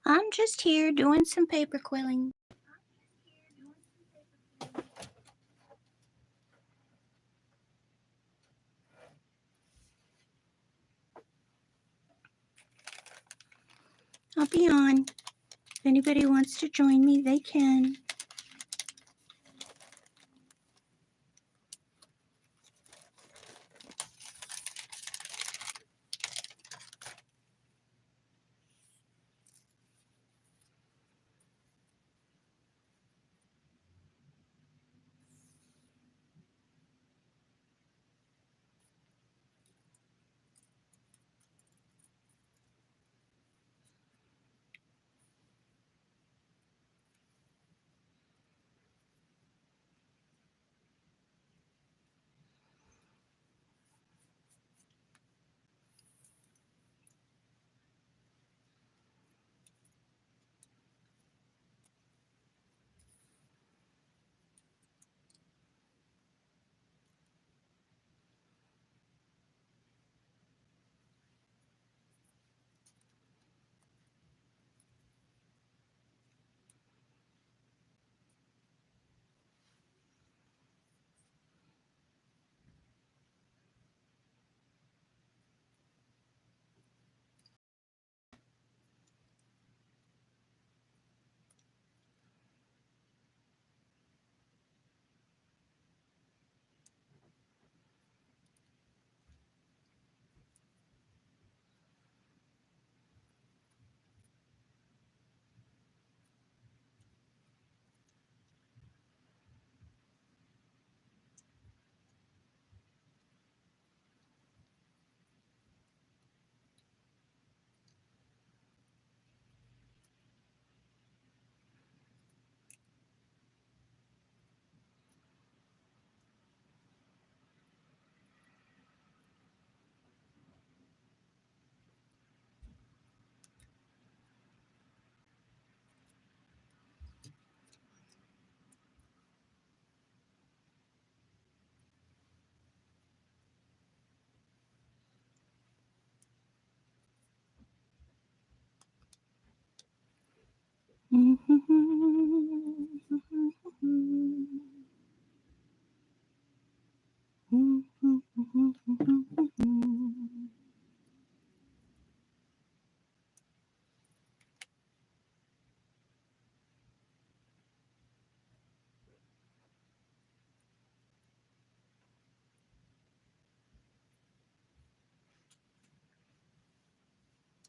I'm just here doing some paper quilling. I'll be on. If anybody wants to join me, they can.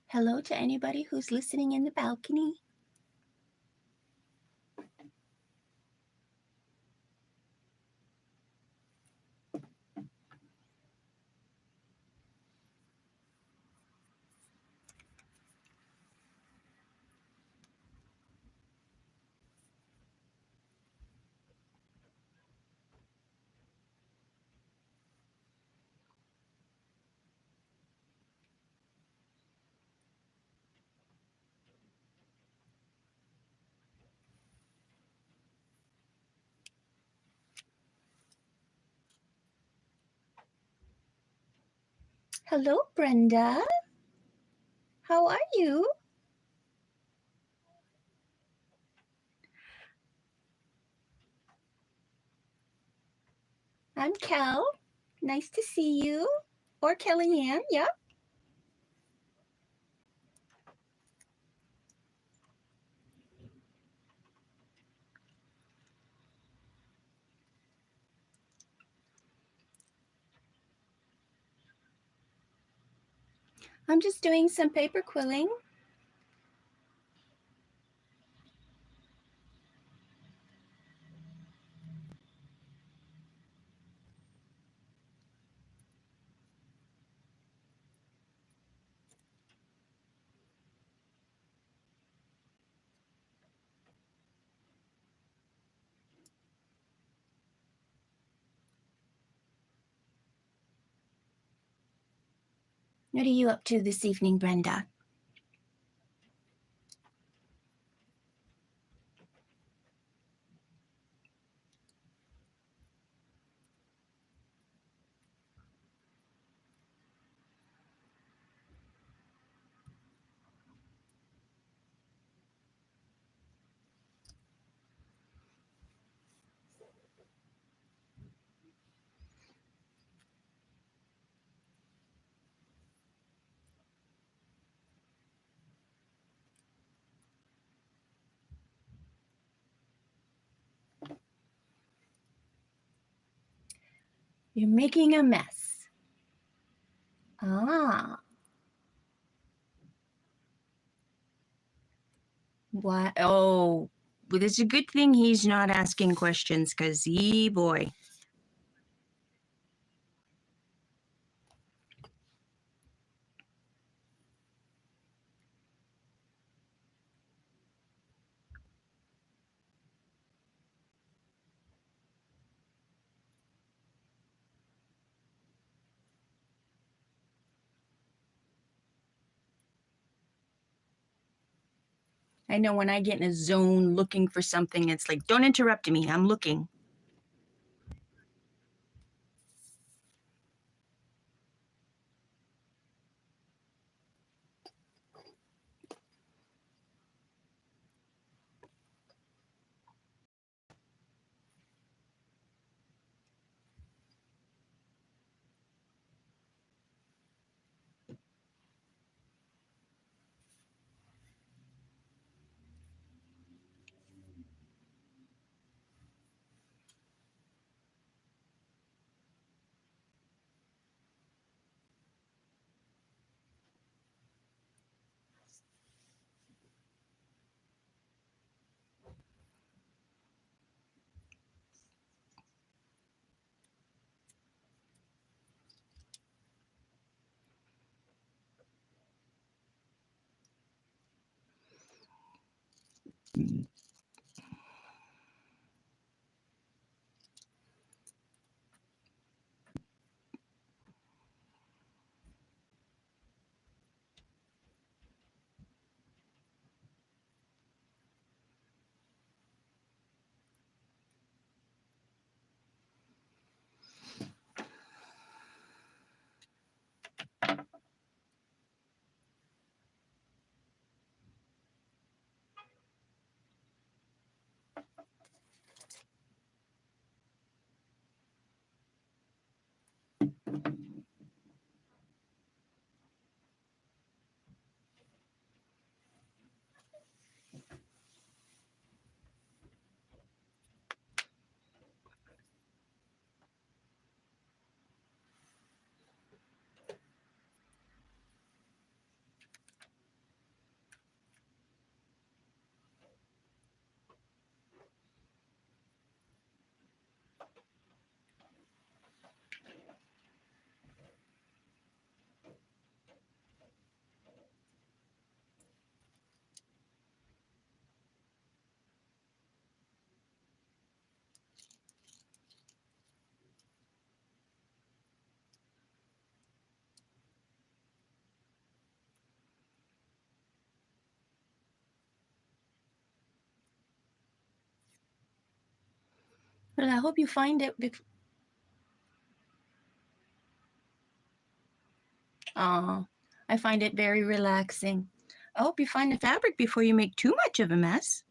Hello to anybody who's listening in the balcony. Hello, Brenda. How are you? I'm Kel. Nice to see you. Or Kellyanne, yep. I'm just doing some paper quilling. What are you up to this evening, Brenda? You're making a mess. Ah. What? Oh, but it's a good thing he's not asking questions, because, boy. I know when I get in a zone looking for something, it's like, don't interrupt me. I'm looking. Well, I hope you find it. I find it very relaxing. I hope you find the fabric before you make too much of a mess.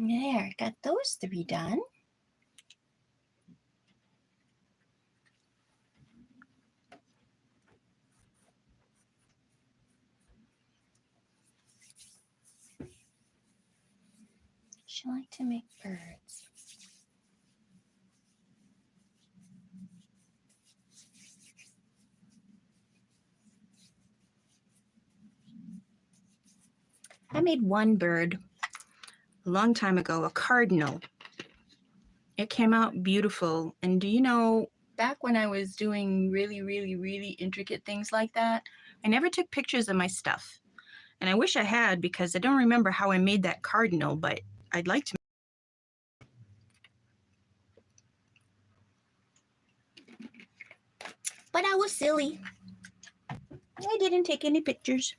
There, got those 3 done. She like to make birds. I made one bird a long time ago, a cardinal. It came out beautiful. And do you know, back when I was doing really, really, really intricate things like that, I never took pictures of my stuff. And I wish I had, because I don't remember how I made that cardinal, but I'd like to. But I was silly. I didn't take any pictures.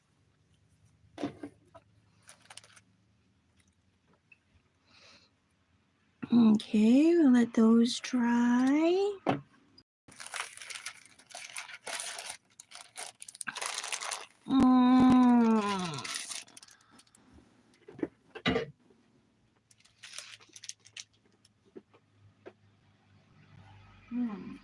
Okay, we'll let those dry. Mm. Mm.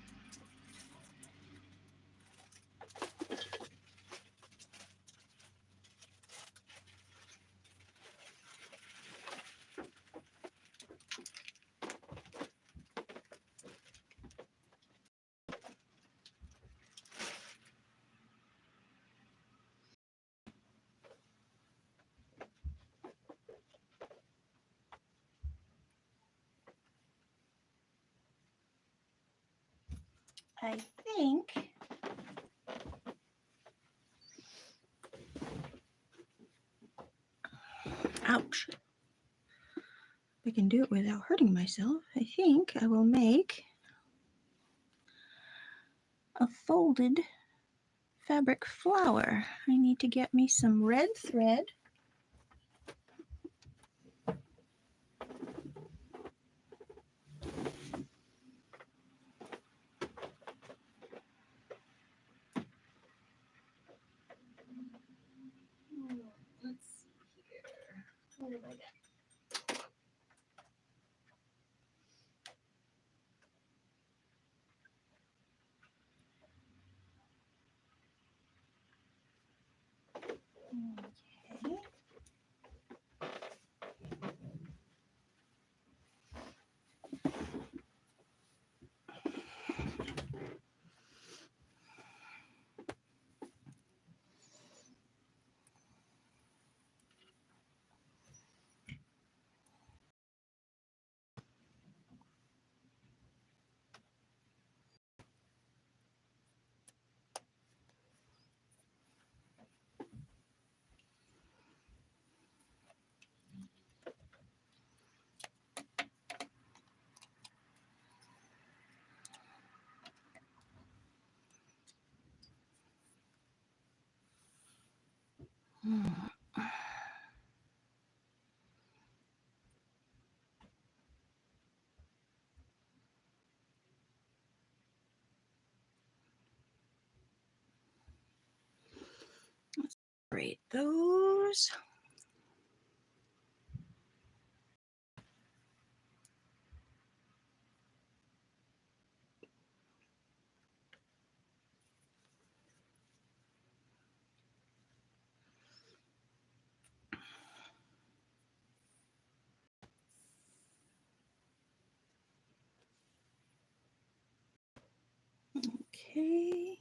I think ouch. I can do it without hurting myself. I think I will make a folded fabric flower. I need to get me some red thread. Let's see here. What have I got? Okay. Let's separate those. Okay.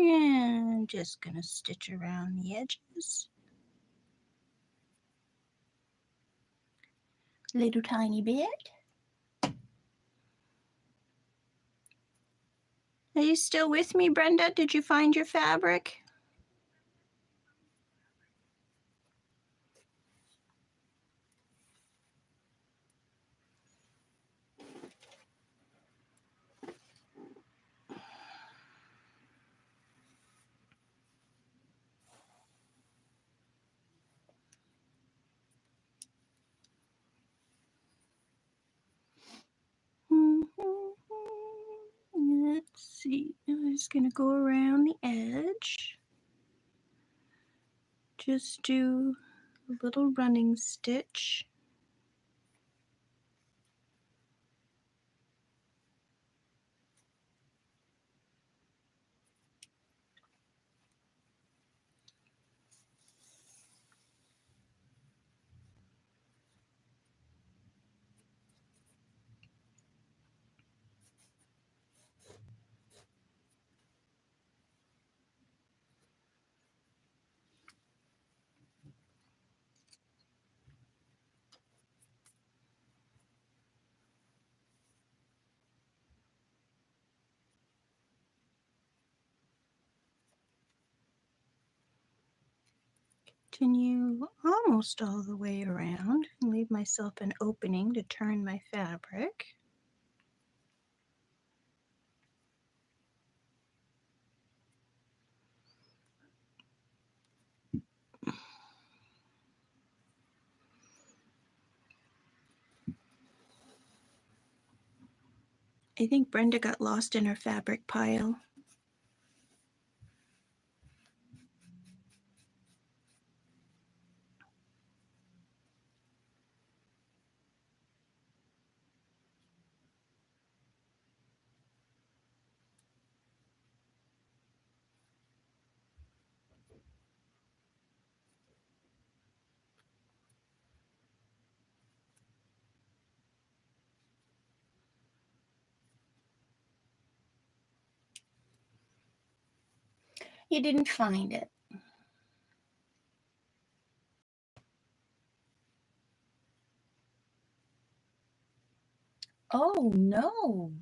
And just gonna stitch around the edges. Little tiny bit. Are you still with me, Brenda? Did you find your fabric? Let's see. I'm just gonna go around the edge. Just do a little running stitch. Continue almost all the way around and leave myself an opening to turn my fabric. I think Brenda got lost in her fabric pile. You didn't find it. Oh no.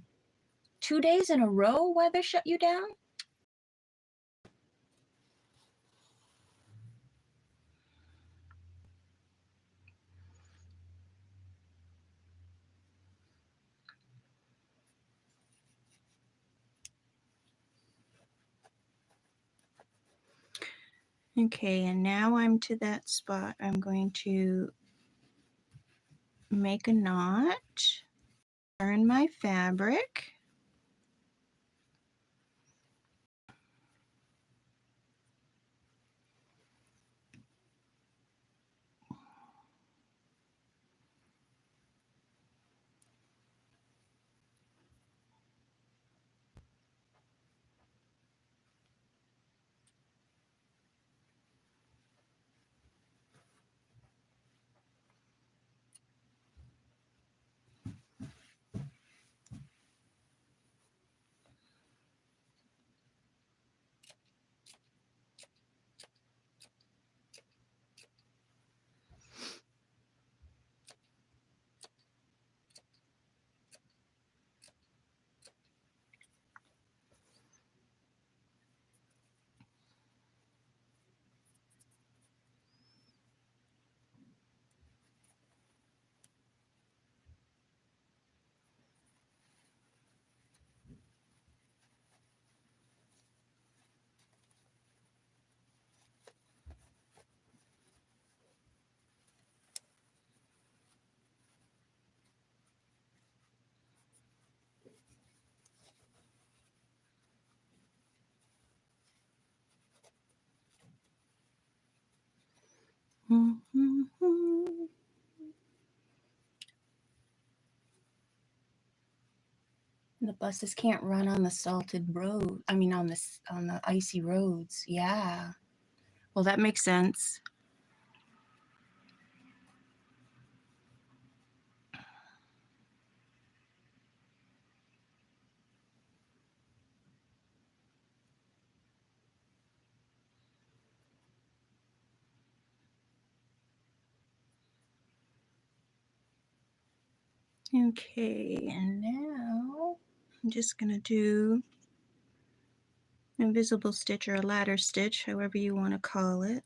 2 days in a row weather shut you down? Okay, and now I'm to that spot. I'm going to make a knot, turn my fabric. The buses can't run on the salted road. I mean, on the icy roads. Yeah. Well, that makes sense. Okay, and now I'm just going to do invisible stitch or a ladder stitch, however you want to call it.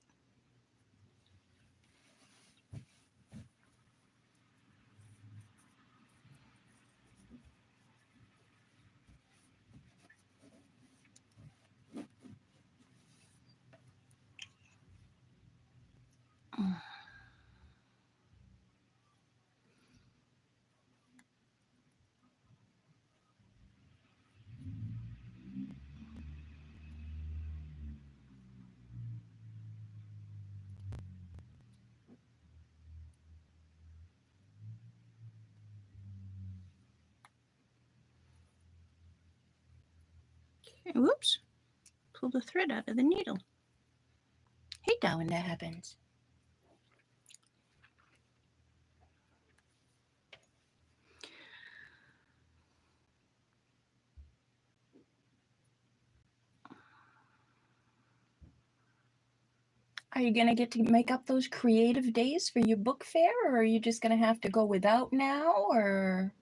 Okay, whoops, pull the thread out of the needle. Hate that when that happens. Are you going to get to make up those creative days for your book fair, or are you just going to have to go without now, or?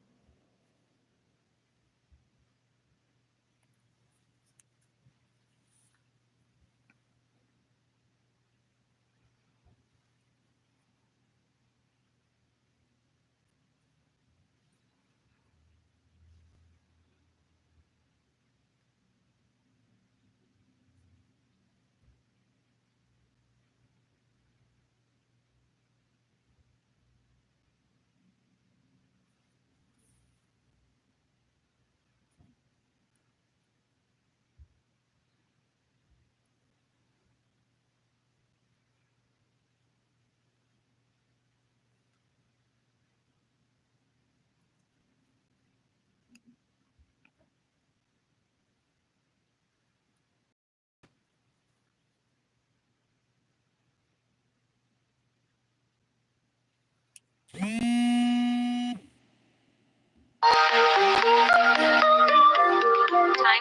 Time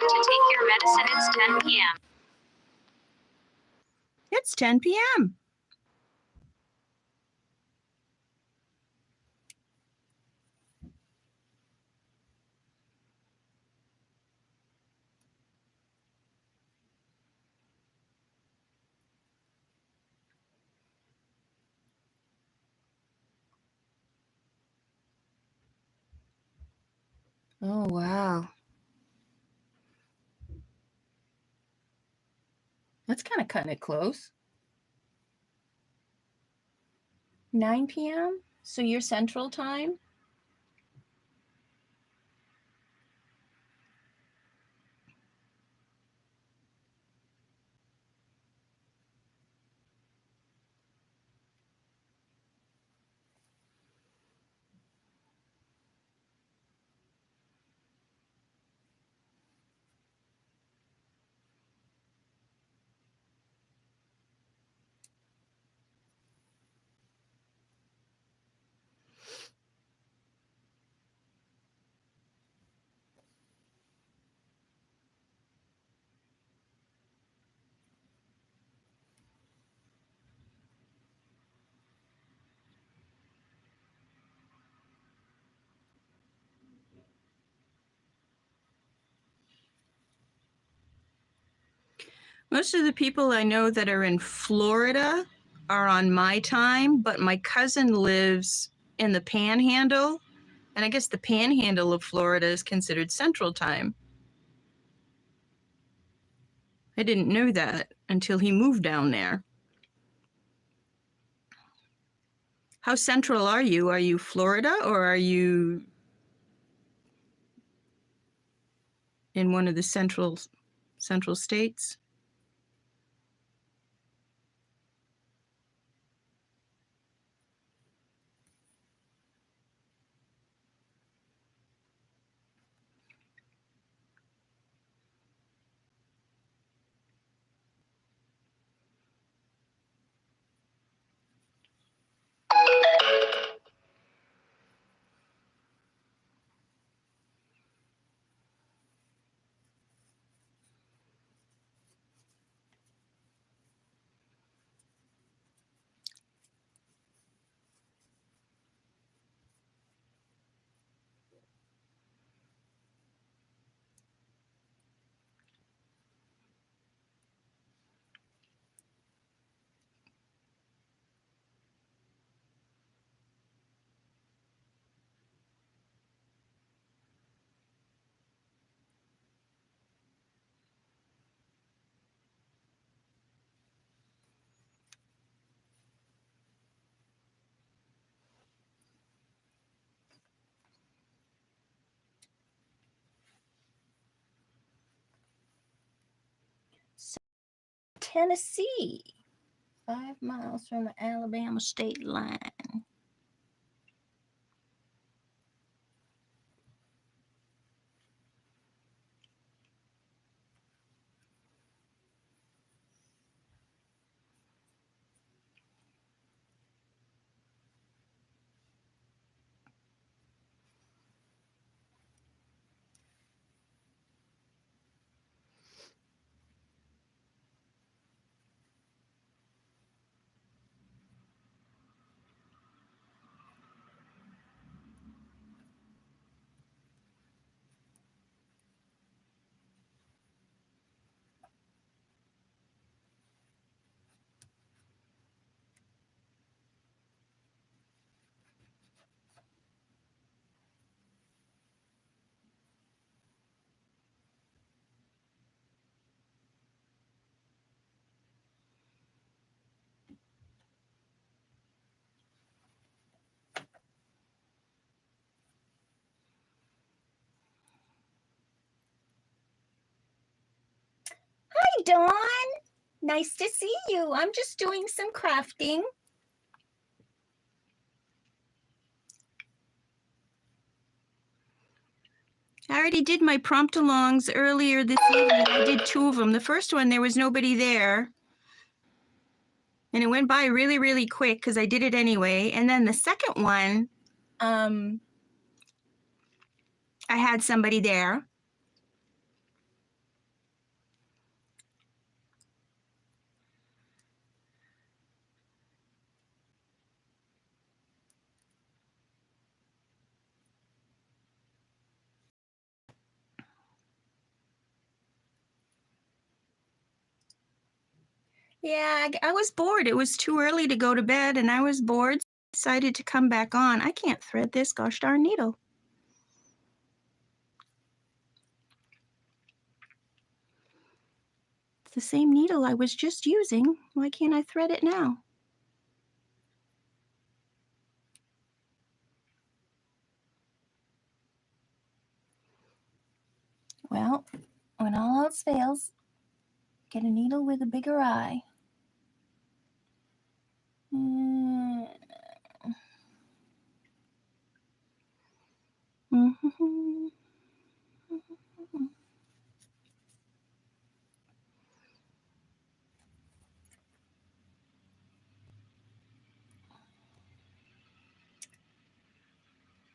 to take your medicine. It's 10 p.m. It's 10 p.m. Oh, wow. That's kind of close. 9 p.m.? So you're Central Time? Most of the people I know that are in Florida are on my time, but my cousin lives in the Panhandle, and I guess the Panhandle of Florida is considered Central Time. I didn't know that until he moved down there. How central are you? Are you Florida, or are you in one of the central states? Tennessee. 5 miles from the Alabama state line. Hi, Dawn. Nice to see you. I'm just doing some crafting. I already did my prompt alongs earlier this evening. I did 2 of them. The first one, there was nobody there. And it went by really, really quick because I did it anyway. And then the second one, I had somebody there. Yeah, I was bored. It was too early to go to bed, and I was bored. Decided to come back on. I can't thread this gosh darn needle. It's the same needle I was just using. Why can't I thread it now? Well, when all else fails, get a needle with a bigger eye.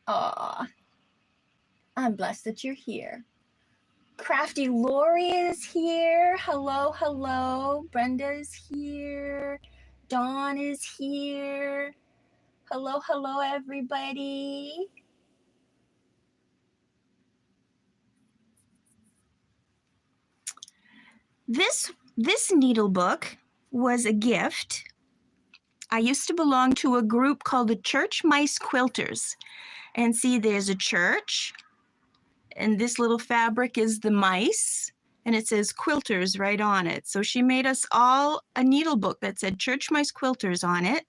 Aw, I'm blessed that you're here. Crafty Lori is here. Hello, hello. Brenda is here. Dawn is here. Hello, hello, everybody. This needle book was a gift. I used to belong to a group called the Church Mice Quilters. And see, there's a church, and this little fabric is the mice, and it says Quilters right on it. So she made us all a needle book that said Church Mice Quilters on it.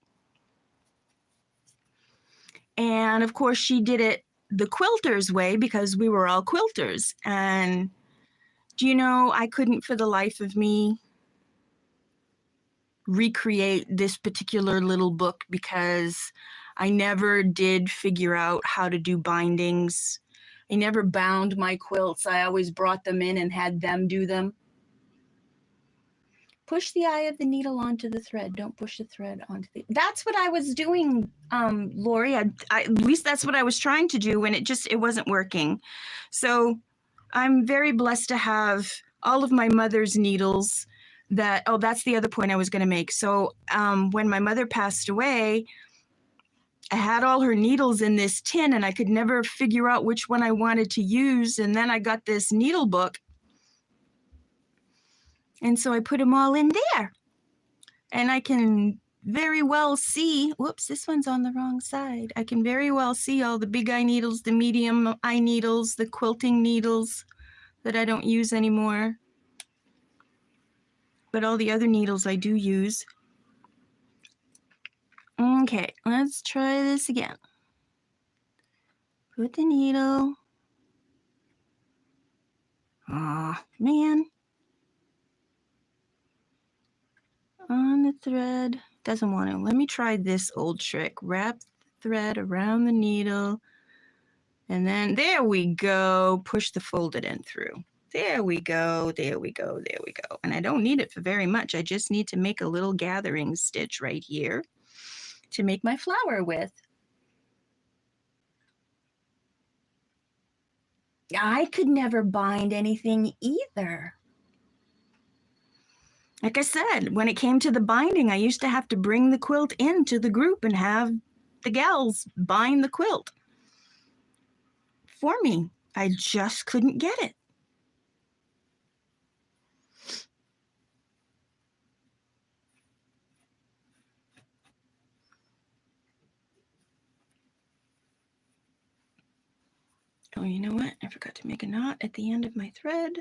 And of course, she did it the quilters way because we were all quilters. And do you know, I couldn't for the life of me recreate this particular little book because I never did figure out how to do bindings. I never bound my quilts. I always brought them in and had them do them. Push the eye of the needle onto the thread. Don't push the thread onto the... That's what I was doing, Lori. At least that's what I was trying to do, and it wasn't working. So I'm very blessed to have all of my mother's needles that's the other point I was going to make. So when my mother passed away, I had all her needles in this tin, and I could never figure out which one I wanted to use. And then I got this needle book, and so I put them all in there. And I can very well see, whoops, this one's on the wrong side. I can very well see all the big eye needles, the medium eye needles, the quilting needles that I don't use anymore. But all the other needles I do use. Okay, let's try this again. Put the needle. Aw, man. on the thread. Doesn't want to. Let me try this old trick. Wrap the thread around the needle. And then there we go. Push the folded end through. There we go. There we go. There we go. And I don't need it for very much. I just need to make a little gathering stitch right here to make my flower with. I could never bind anything either. Like I said, when it came to the binding, I used to have to bring the quilt into the group and have the gals bind the quilt for me. I just couldn't get it. Oh, you know what? I forgot to make a knot at the end of my thread.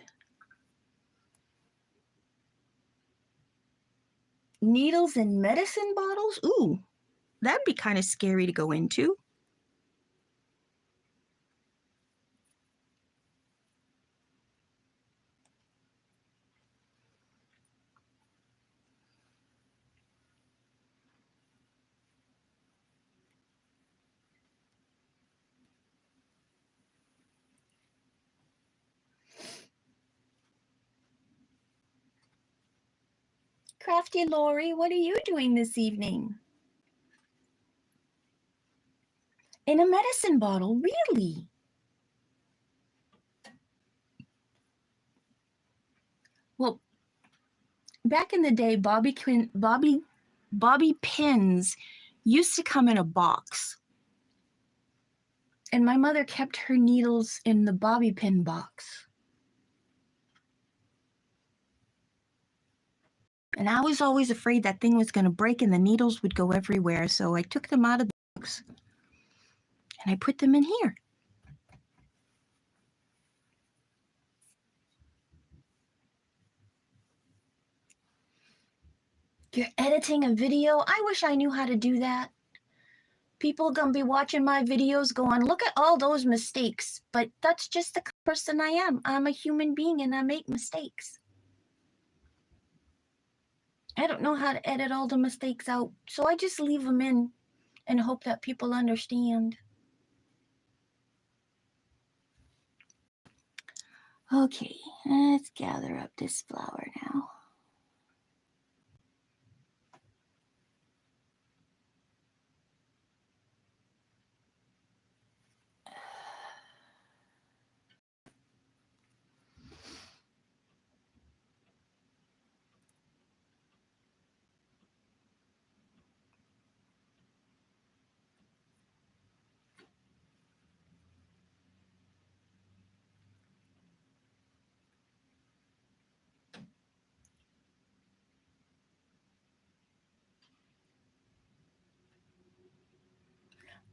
Needles and medicine bottles? Ooh, that'd be kind of scary to go into. Crafty Lori, what are you doing this evening? In a medicine bottle, really? Well, back in the day, bobby pins used to come in a box. And my mother kept her needles in the bobby pin box. And I was always afraid that thing was going to break and the needles would go everywhere. So I took them out of the box and I put them in here. You're editing a video? I wish I knew how to do that. People gonna be watching my videos going, look at all those mistakes. But that's just the person I am. I'm a human being and I make mistakes. I don't know how to edit all the mistakes out, so I just leave them in and hope that people understand. Okay, let's gather up this flower now.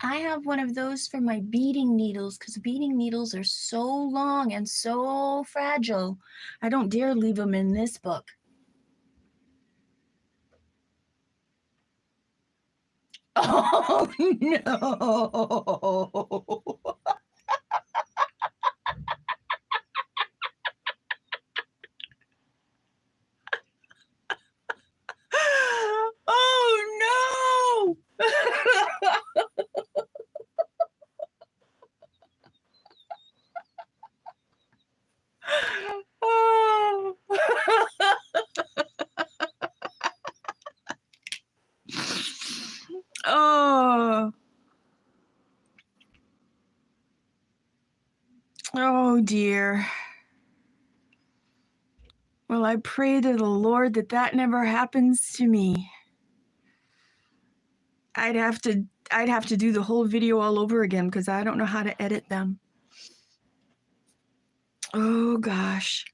I have one of those for my beading needles because beading needles are so long and so fragile. I don't dare leave them in this book. Oh, no. Oh, no. Oh. Oh. Oh, dear. Well, I pray to the Lord that that never happens to me. I'd have to do the whole video all over again because I don't know how to edit them. Oh, gosh.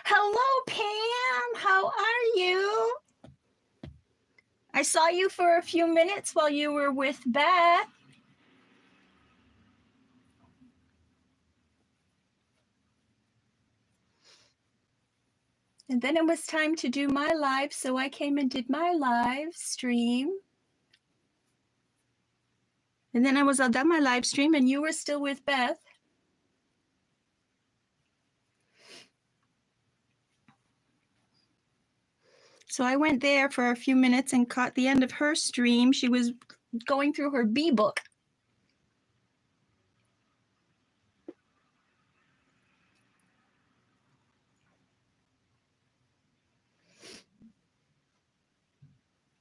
Hello, Pam. How are you? I saw you for a few minutes while you were with Beth. And then it was time to do my live, so I came and did my live stream. And then I was all done my live stream, and you were still with Beth. So I went there for a few minutes and caught the end of her stream. She was going through her bee book.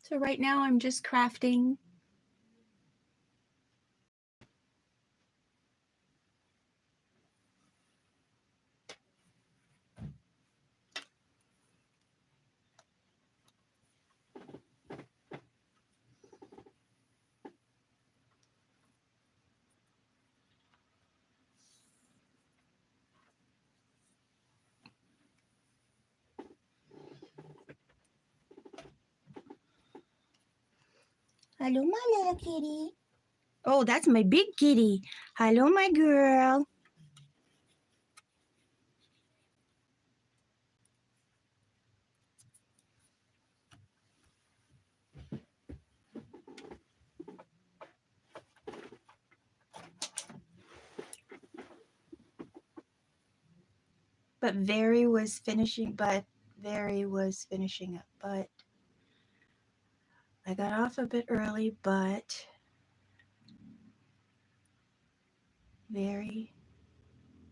So right now I'm just crafting. Hello, my little kitty. Oh, that's my big kitty. Hello, my girl. But Very was finishing up, but I got off a bit early, but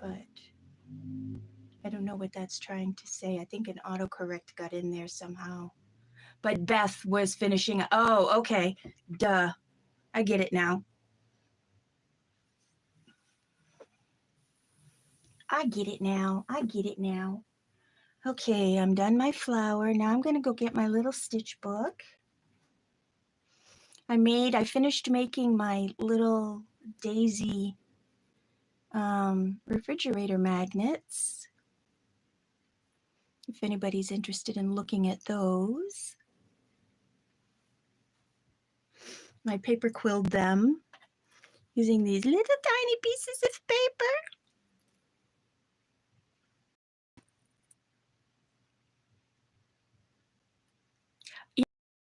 I don't know what that's trying to say. I think an autocorrect got in there somehow. But Beth was finishing. Oh, okay. Duh. I get it now. I get it now. Okay, I'm done my flower. Now I'm going to go get my little stitch book. I finished making my little daisy refrigerator magnets. If anybody's interested in looking at those. I paper quilled them using these little tiny pieces of paper.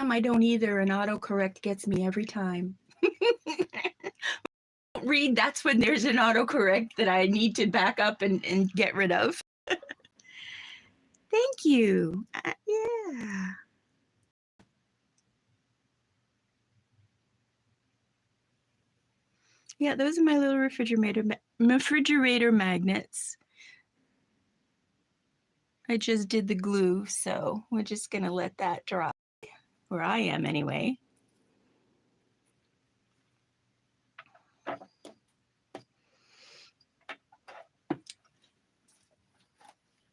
I don't either. An autocorrect gets me every time. Read, that's when there's an autocorrect that I need to back up and get rid of. Thank you. Yeah. Yeah, those are my little refrigerator magnets. I just did the glue, so we're just going to let that dry, where I am anyway.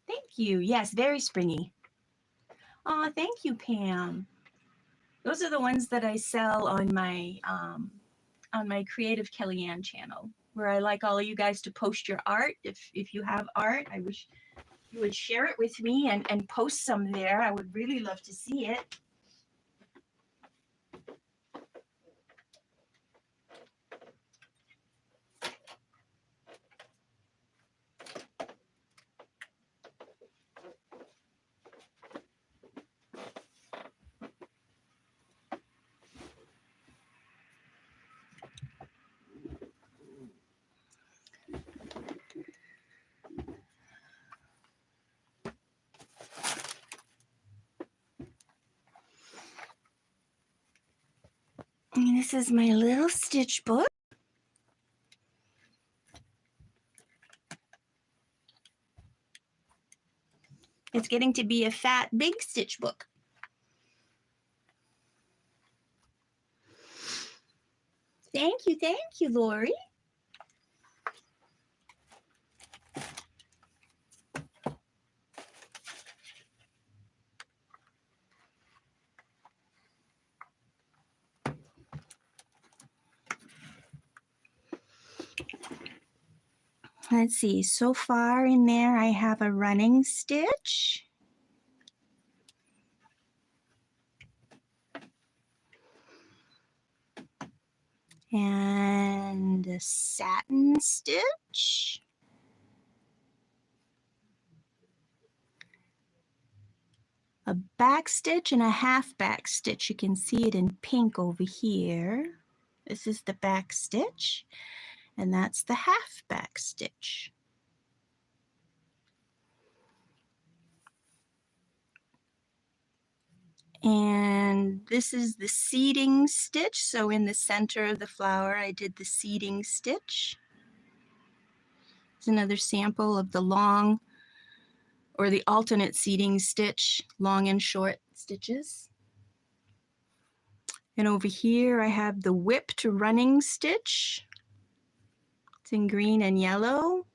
Thank you. Yes, very springy. Oh, thank you, Pam. Those are the ones that I sell on my Creative Kellyanne channel, where I like all of you guys to post your art. If you have art, I wish you would share it with me and post some there. I would really love to see it. And this is my little stitch book. It's getting to be a fat, big stitch book. Thank you, Lori. Let's see, so far in there I have a running stitch. And a satin stitch. A back stitch and a half back stitch. You can see it in pink over here. This is the back stitch, and that's the half back stitch. And this is the seeding stitch. So in the center of the flower, I did the seeding stitch. It's another sample of the long or the alternate seeding stitch, long and short stitches. And over here, I have the whipped running stitch. It's in green and yellow.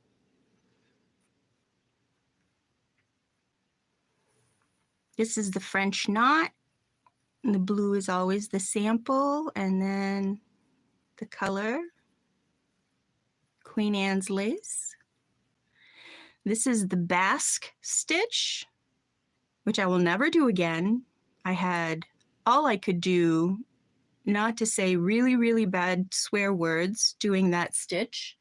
This is the French knot. And the blue is always the sample, and then the color, Queen Anne's lace. This is the basque stitch, which I will never do again. I had all I could do not to say really, really bad swear words doing that stitch.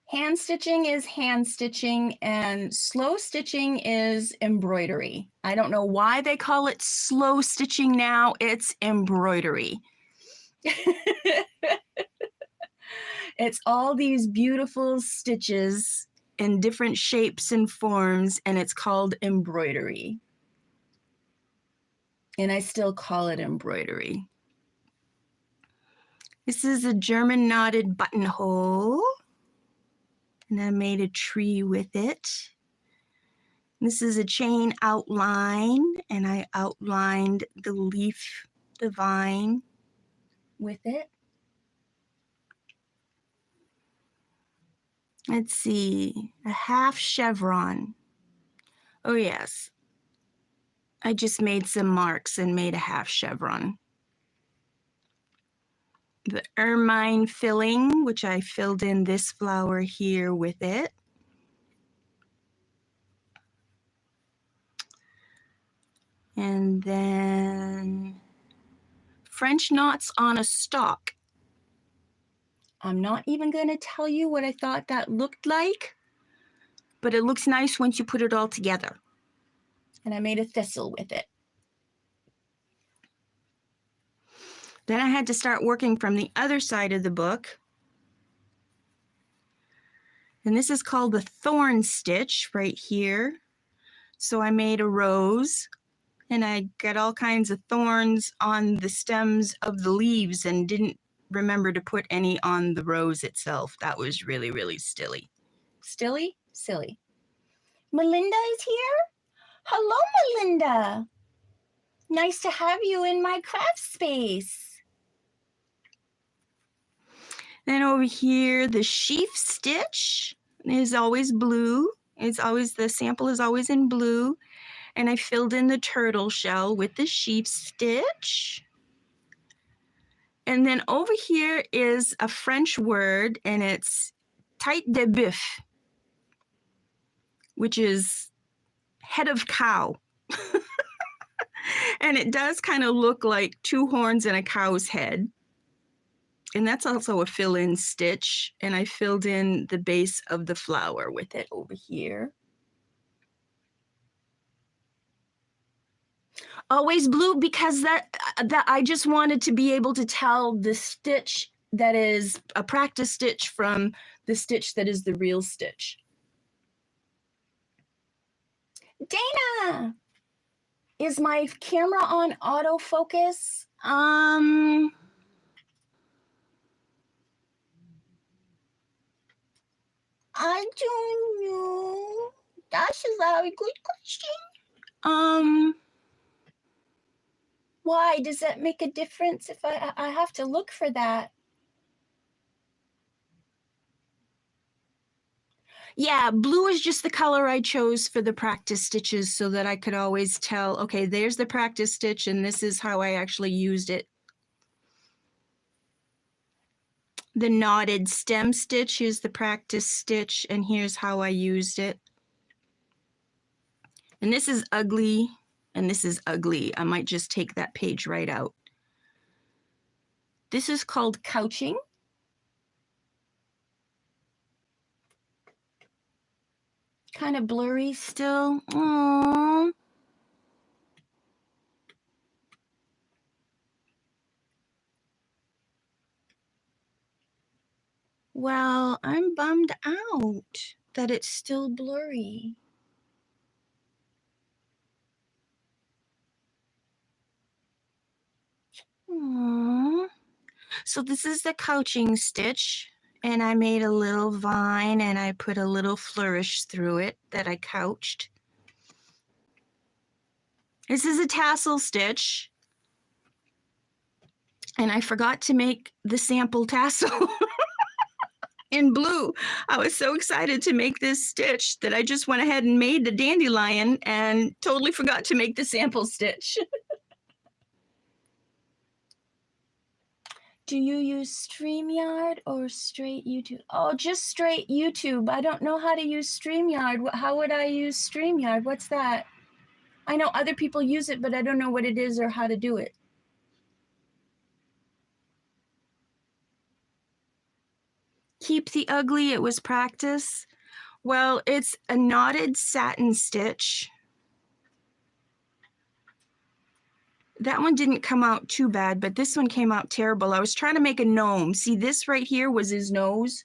Hand stitching is hand stitching, and slow stitching is embroidery. I don't know why they call it slow stitching now. It's embroidery. It's all these beautiful stitches in different shapes and forms, and it's called embroidery. And I still call it embroidery. This is a German knotted buttonhole. And I made a tree with it. This is a chain outline, and I outlined the leaf, the vine with it. Let's see, a half chevron. Oh yes, I just made some marks and made a half chevron. The ermine filling, which I filled in this flower here with it. And then French knots on a stalk. I'm not even going to tell you what I thought that looked like, but it looks nice once you put it all together. And I made a thistle with it. Then I had to start working from the other side of the book. And this is called the thorn stitch right here. So I made a rose, and I got all kinds of thorns on the stems of the leaves and didn't remember to put any on the rose itself. That was really, really silly. Silly? Melinda is here? Hello, Melinda. Nice to have you in my craft space. Then over here, the sheaf stitch is always blue. It's always, the sample is always in blue. And I filled in the turtle shell with the sheaf stitch. And then over here is a French word, and it's tête de bœuf, which is head of cow. And it does kind of look like two horns and a cow's head. And that's also a fill-in stitch, and I filled in the base of the flower with it over here. Always blue, because that I just wanted to be able to tell the stitch that is a practice stitch from the stitch that is the real stitch. Dana, is my camera on autofocus? I don't know. That's a very good question. Why does that make a difference if I have to look for that? Yeah, blue is just the color I chose for the practice stitches so that I could always tell, okay, there's the practice stitch and this is how I actually used it. The knotted stem stitch, here's the practice stitch, and here's how I used it. And this is ugly, and this is ugly. I might just take that page right out. This is called couching. Kind of blurry still. Aww. Well, I'm bummed out that it's still blurry. Aww. So this is the couching stitch, and I made a little vine and I put a little flourish through it that I couched. This is a tassel stitch, and I forgot to make the sample tassel in blue. I was so excited to make this stitch that I just went ahead and made the dandelion and totally forgot to make the sample stitch. Do you use StreamYard or straight YouTube? Oh, just straight YouTube. I don't know how to use StreamYard. How would I use StreamYard? What's that? I know other people use it, but I don't know what it is or how to do it. Keep the ugly, it was practice. Well, it's a knotted satin stitch. That one didn't come out too bad, but this one came out terrible. I was trying to make a gnome. See, this right here was his nose.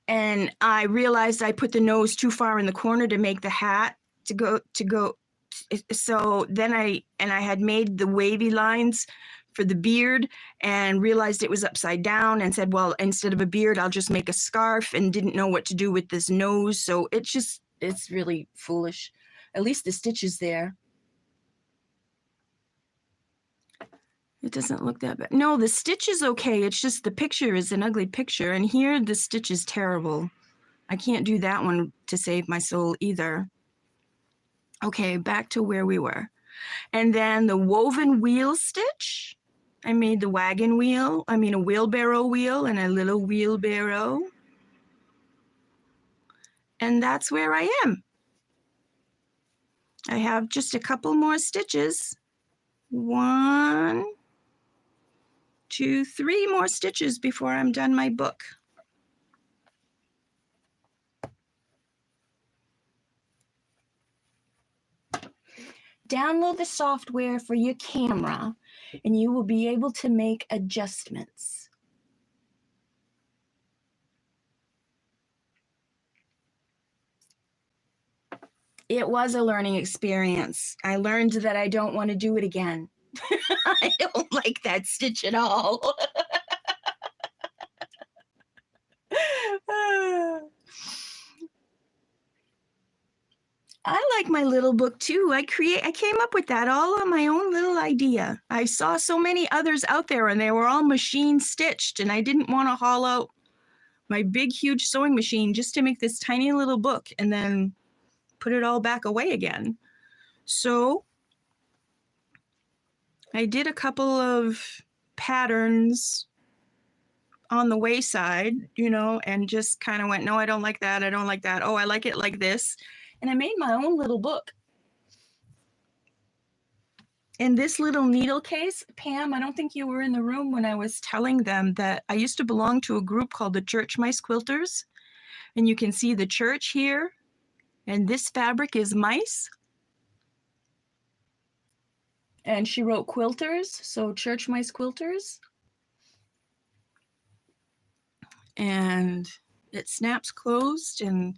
And I realized I put the nose too far in the corner to make the hat to go. So then I had made the wavy lines for the beard and realized it was upside down and said, well, instead of a beard, I'll just make a scarf, and didn't know what to do with this nose. So it's really foolish. At least the stitch is there. It doesn't look that bad. No, the stitch is okay. It's just the picture is an ugly picture. And here the stitch is terrible. I can't do that one to save my soul either. Okay, back to where we were. And then the woven wheel stitch. I made the wagon wheel. I mean a wheelbarrow wheel and a little wheelbarrow. And that's where I am. I have just a couple more stitches. 1, 2, 3 more stitches before I'm done my book. Download the software for your camera and you will be able to make adjustments. It was a learning experience. I learned that I don't want to do it again. I don't like that stitch at all. I like my little book too. I came up with that all on my own little idea. I saw so many others out there and they were all machine stitched, and I didn't want to haul out my big, huge sewing machine just to make this tiny little book and then put it all back away again. So I did a couple of patterns on the wayside, and just kind of went, no, I don't like that. I don't like that. Oh, I like it like this. And I made my own little book. In this little needle case, Pam, I don't think you were in the room when I was telling them that I used to belong to a group called the Church Mice Quilters. And you can see the church here. And this fabric is mice. And she wrote quilters, so Church Mice Quilters. And it snaps closed, and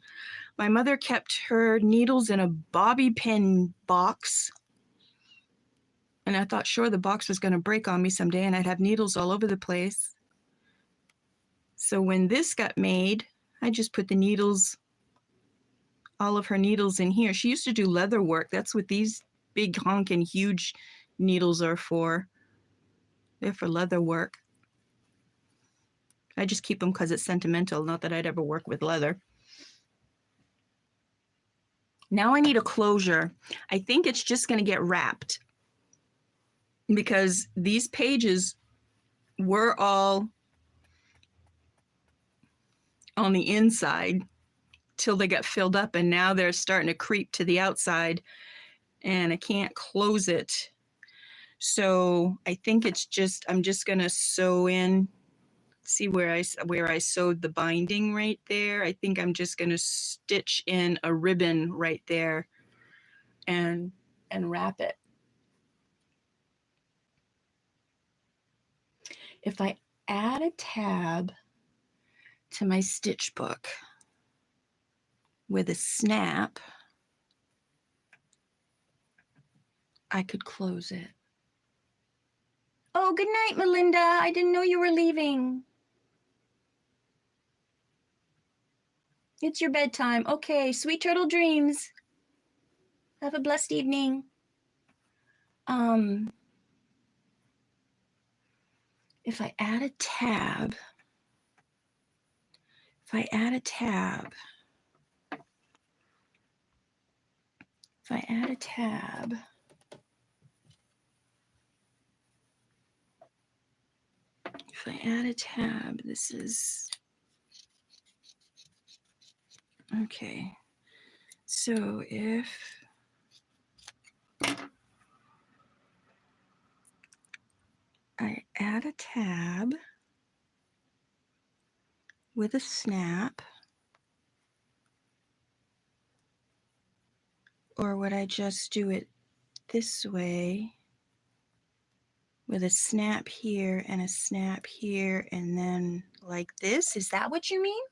my mother kept her needles in a bobby pin box. And I thought, sure, the box was going to break on me someday and I'd have needles all over the place. So when this got made, I just put the needles, all of her needles in here. She used to do leather work. That's what these big honking huge needles are for. They're for leather work. I just keep them because it's sentimental, not that I'd ever work with leather. Now I need a closure. I think it's just going to get wrapped because these pages were all on the inside till they got filled up, and now they're starting to creep to the outside and I can't close it. So I think it's just, I'm just going to sew in, see where I sewed the binding right there. I think I'm just going to stitch in a ribbon right there and wrap it. If I add a tab to my stitch book with a snap, I could close it. Oh, good night, Melinda. I didn't know you were leaving. It's your bedtime. Okay, sweet turtle dreams. Have a blessed evening. If I add a tab, this is, okay. So if I add a tab with a snap, or would I just do it this way with a snap here and a snap here and then like this? Is that what you mean?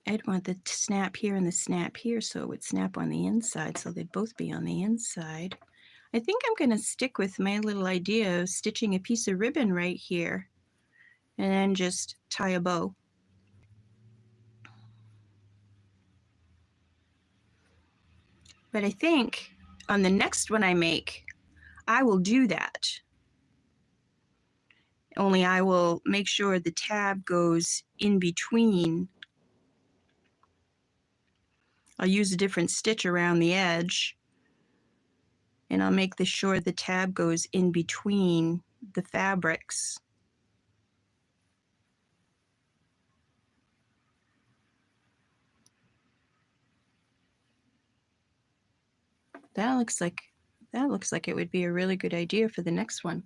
I'd want the snap here and the snap here so it would snap on the inside, so they'd both be on the inside. I think I'm going to stick with my little idea of stitching a piece of ribbon right here and then just tie a bow. But I think on the next one I make, I will do that. Only I will make sure the tab goes in between. I'll use a different stitch around the edge, and I'll make sure the tab goes in between the fabrics. That looks like it would be a really good idea for the next one.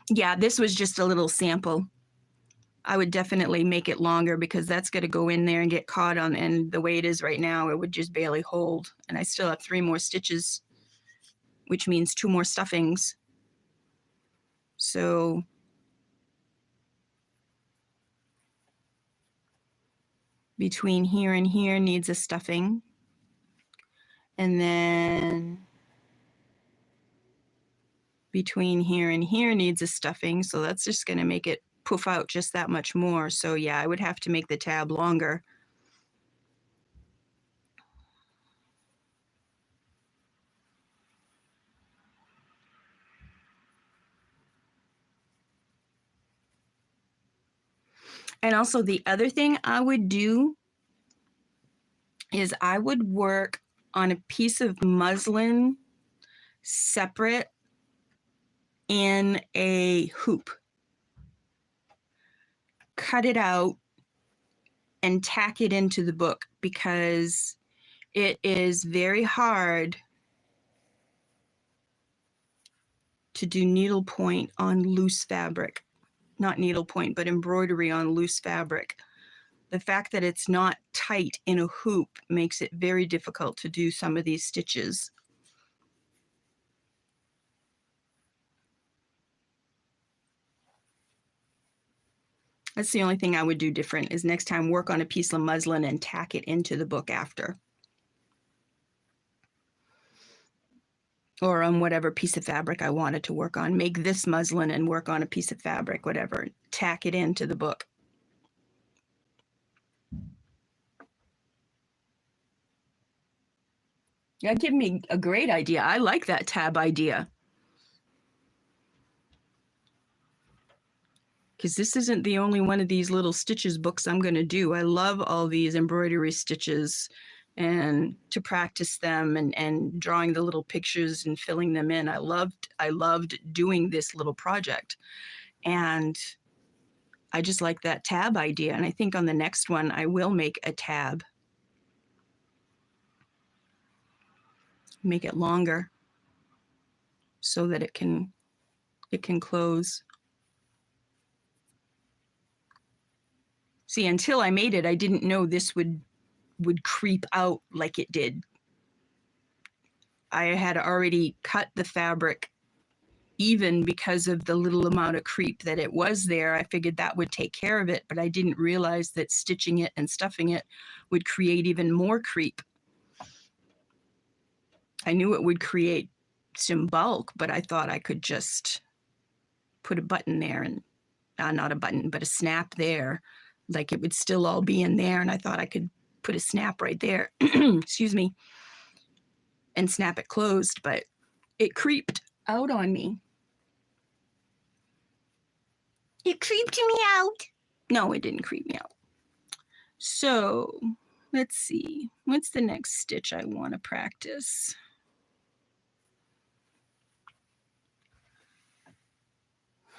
Yeah, this was just a little sample. I would definitely make it longer because that's going to go in there and get caught on, and the way it is right now, it would just barely hold. And I still have 3 more stitches, which means 2 more stuffings. So between here and here needs a stuffing. And then between here and here needs a stuffing. So that's just going to make it poof out just that much more. So yeah, I would have to make the tab longer. And also the other thing I would do is I would work on a piece of muslin separate in a hoop. Cut it out and tack it into the book because it is very hard to do needlepoint on loose fabric. Not needlepoint, but embroidery on loose fabric. The fact that it's not tight in a hoop makes it very difficult to do some of these stitches. That's the only thing I would do different, is next time work on a piece of muslin and tack it into the book after. or on whatever piece of fabric I wanted to work on. Make this muslin and work on a piece of fabric, whatever. Tack it into the book. That gave me a great idea. I like that tab idea. Because this isn't the only one of these little stitches books I'm going to do. I love all these embroidery stitches and to practice them and drawing the little pictures and filling them in. I loved doing this little project. And I just like that tab idea. And I think on the next one, I will make a tab. Make it longer so that it can close. See, until I made it, I didn't know this would creep out like it did. I had already cut the fabric even because of the little amount of creep that it was there. I figured that would take care of it, but I didn't realize that stitching it and stuffing it would create even more creep. I knew it would create some bulk, but I thought I could just put a button there and not a button, but a snap there. Like it would still all be in there. And I thought I could put a snap right there, excuse me, and snap it closed, but it creeped out on me. It creeped me out. No, it didn't creep me out. So let's see. What's the next stitch I want to practice?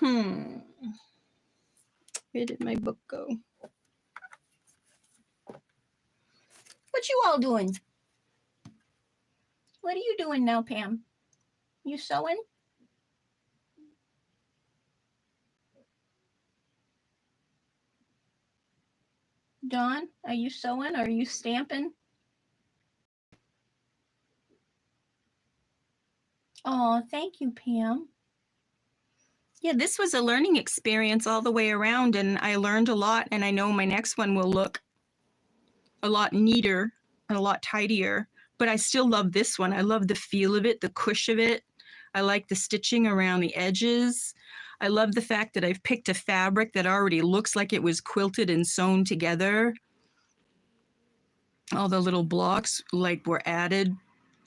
Where did my book go? What you all doing? What are you doing now, Pam? You sewing? Dawn, are you sewing or are you stamping? Oh, thank you, Pam. Yeah, this was a learning experience all the way around, and I learned a lot, and I know my next one will look a lot neater and a lot tidier, but I still love this one. I love the feel of it, the cush of it. I like the stitching around the edges. I love the fact that I've picked a fabric that already looks like it was quilted and sewn together. All the little blocks like were added.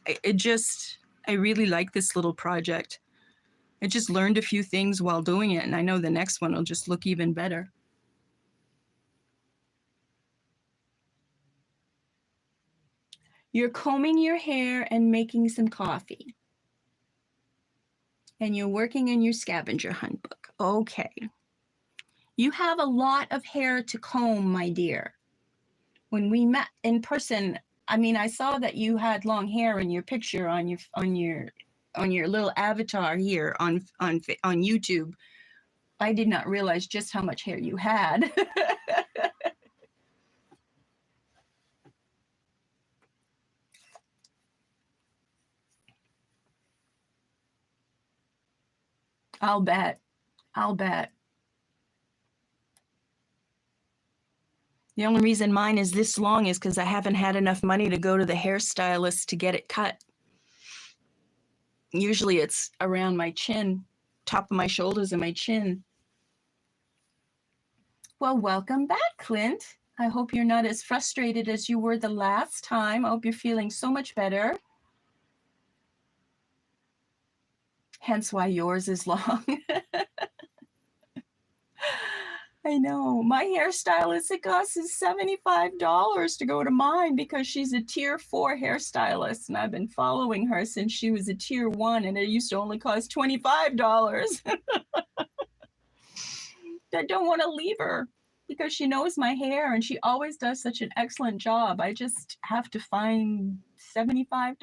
I really like this little project. I just learned a few things while doing it, and I know the next one will just look even better. You're combing your hair and making some coffee. And you're working in your scavenger hunt book. Okay. You have a lot of hair to comb, my dear. When we met in person, I mean, I saw that you had long hair in your picture on your little avatar here on YouTube. I did not realize just how much hair you had. I'll bet. The only reason mine is this long is because I haven't had enough money to go to the hairstylist to get it cut. Usually it's around my chin, top of my shoulders and my chin. Well, welcome back, Clint. I hope you're not as frustrated as you were the last time. I hope you're feeling so much better. Hence why yours is long. I know. My hairstylist, it costs $75 to go to mine because she's a tier 4 hairstylist. And I've been following her since she was a tier 1 and it used to only cost $25. I don't want to leave her because she knows my hair and she always does such an excellent job. I just have to find $75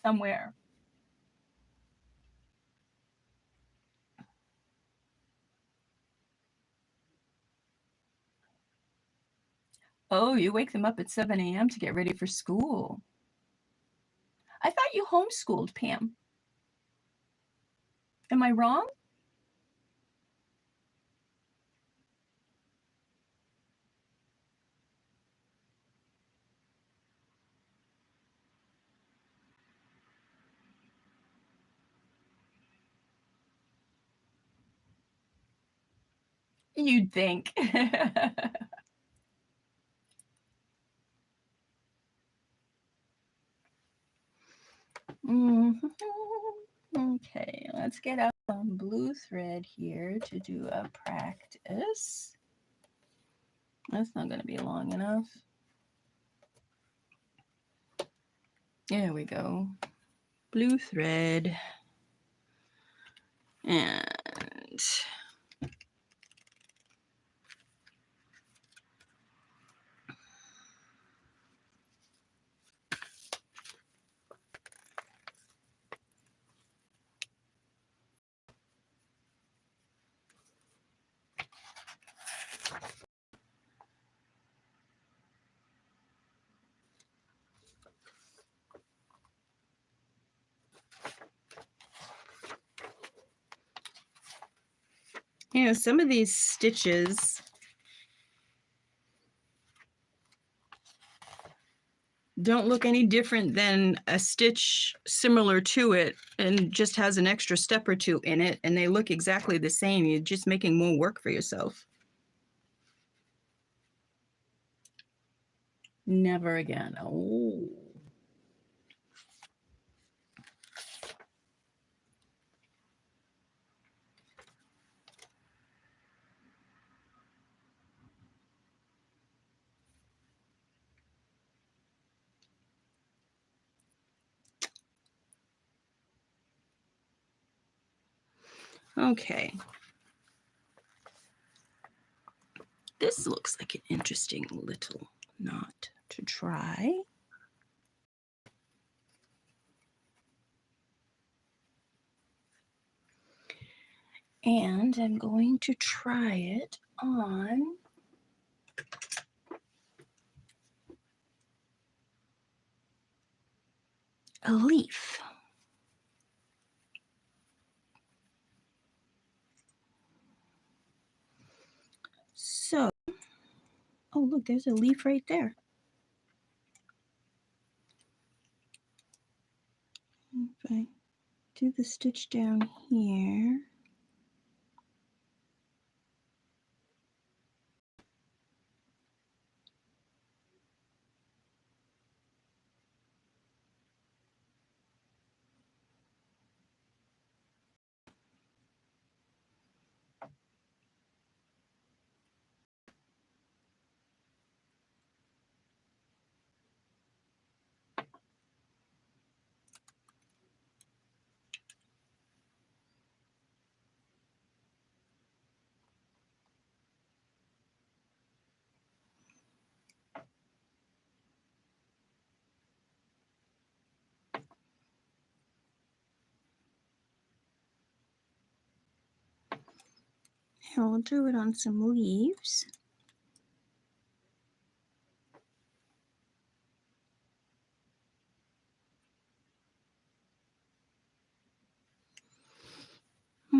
somewhere. Oh, you wake them up at 7 a.m. to get ready for school. I thought you homeschooled, Pam. Am I wrong? You'd think. Okay, let's get out some blue thread here to do a practice. That's not going to be long enough. There we go. Blue thread. And you know, some of these stitches don't look any different than a stitch similar to it and just has an extra step or two in it, and they look exactly the same. You're just making more work for yourself. Never again. Oh. Okay. This looks like an interesting little knot to try. And I'm going to try it on a leaf. So, oh look, there's a leaf right there. If I do the stitch down here, I'll do it on some leaves.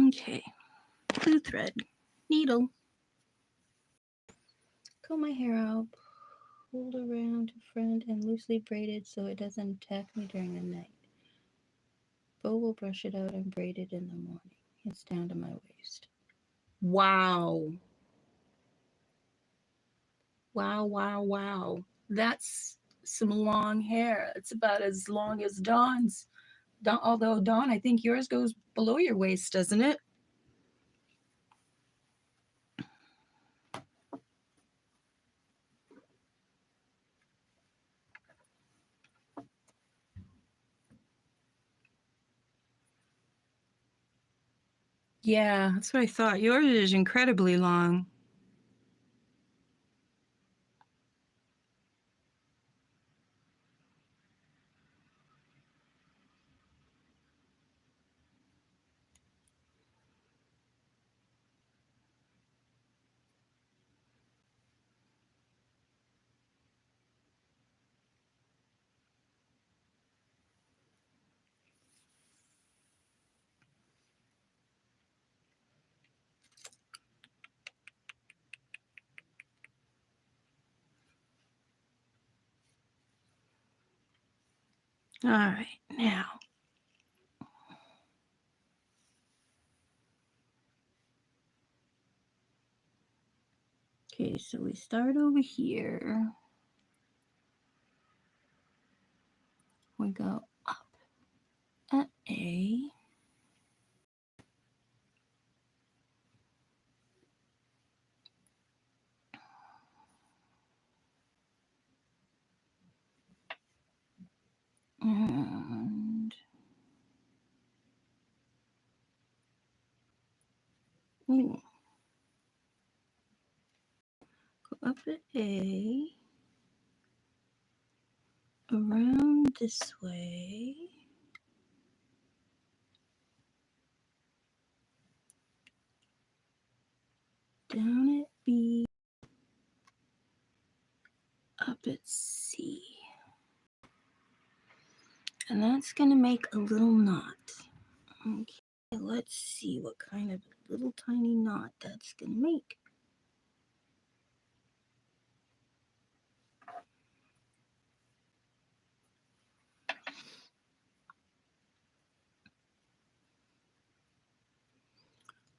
Okay, blue thread, needle. Comb my hair out, hold around to front and loosely braid it so it doesn't attack me during the night. Bo will brush it out and braid it in the morning. It's down to my waist. Wow. Wow, wow, wow. That's some long hair. It's about as long as Dawn's. Although, Dawn, I think yours goes below your waist, doesn't it? Yeah, that's what I thought. Yours is incredibly long. All right, now. so we start over here. We go up at A. And ooh, go up at A, around this way, down at B, up at C. And that's going to make a little knot. Okay, let's see what kind of little tiny knot that's going to make.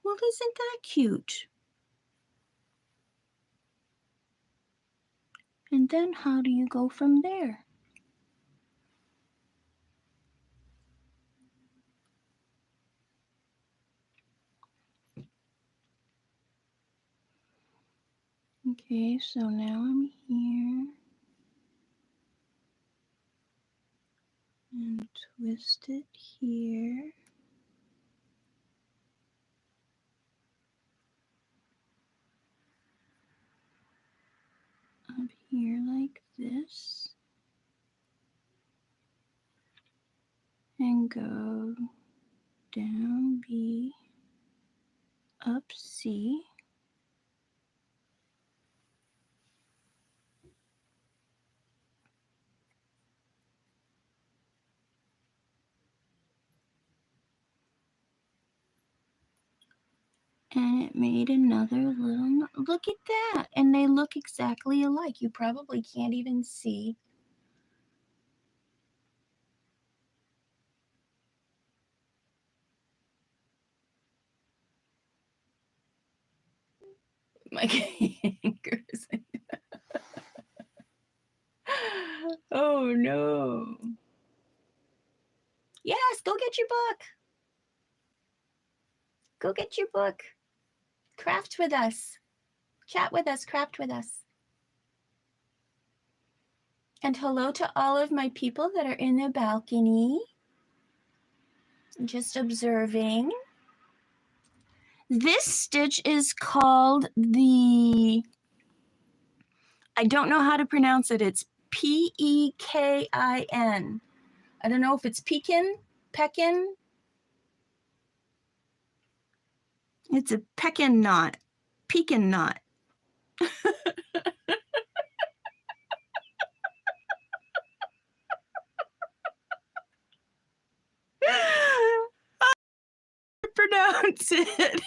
Well, isn't that cute? And then how do you go from there? Okay, so now I'm here. And twist it here. Up here like this. And go down B, up C. And it made another little, look at that. And they look exactly alike. You probably can't even see. My fingers. Oh no. Yes, go get your book. Go get your book. Craft with us. Chat with us, craft with us. And hello to all of my people that are in the balcony. Just observing. This stitch is called the, I don't know how to pronounce it. It's Pekin. I don't know if it's Pekin. It's a Pekin knot. Pekin knot. Pronounce it.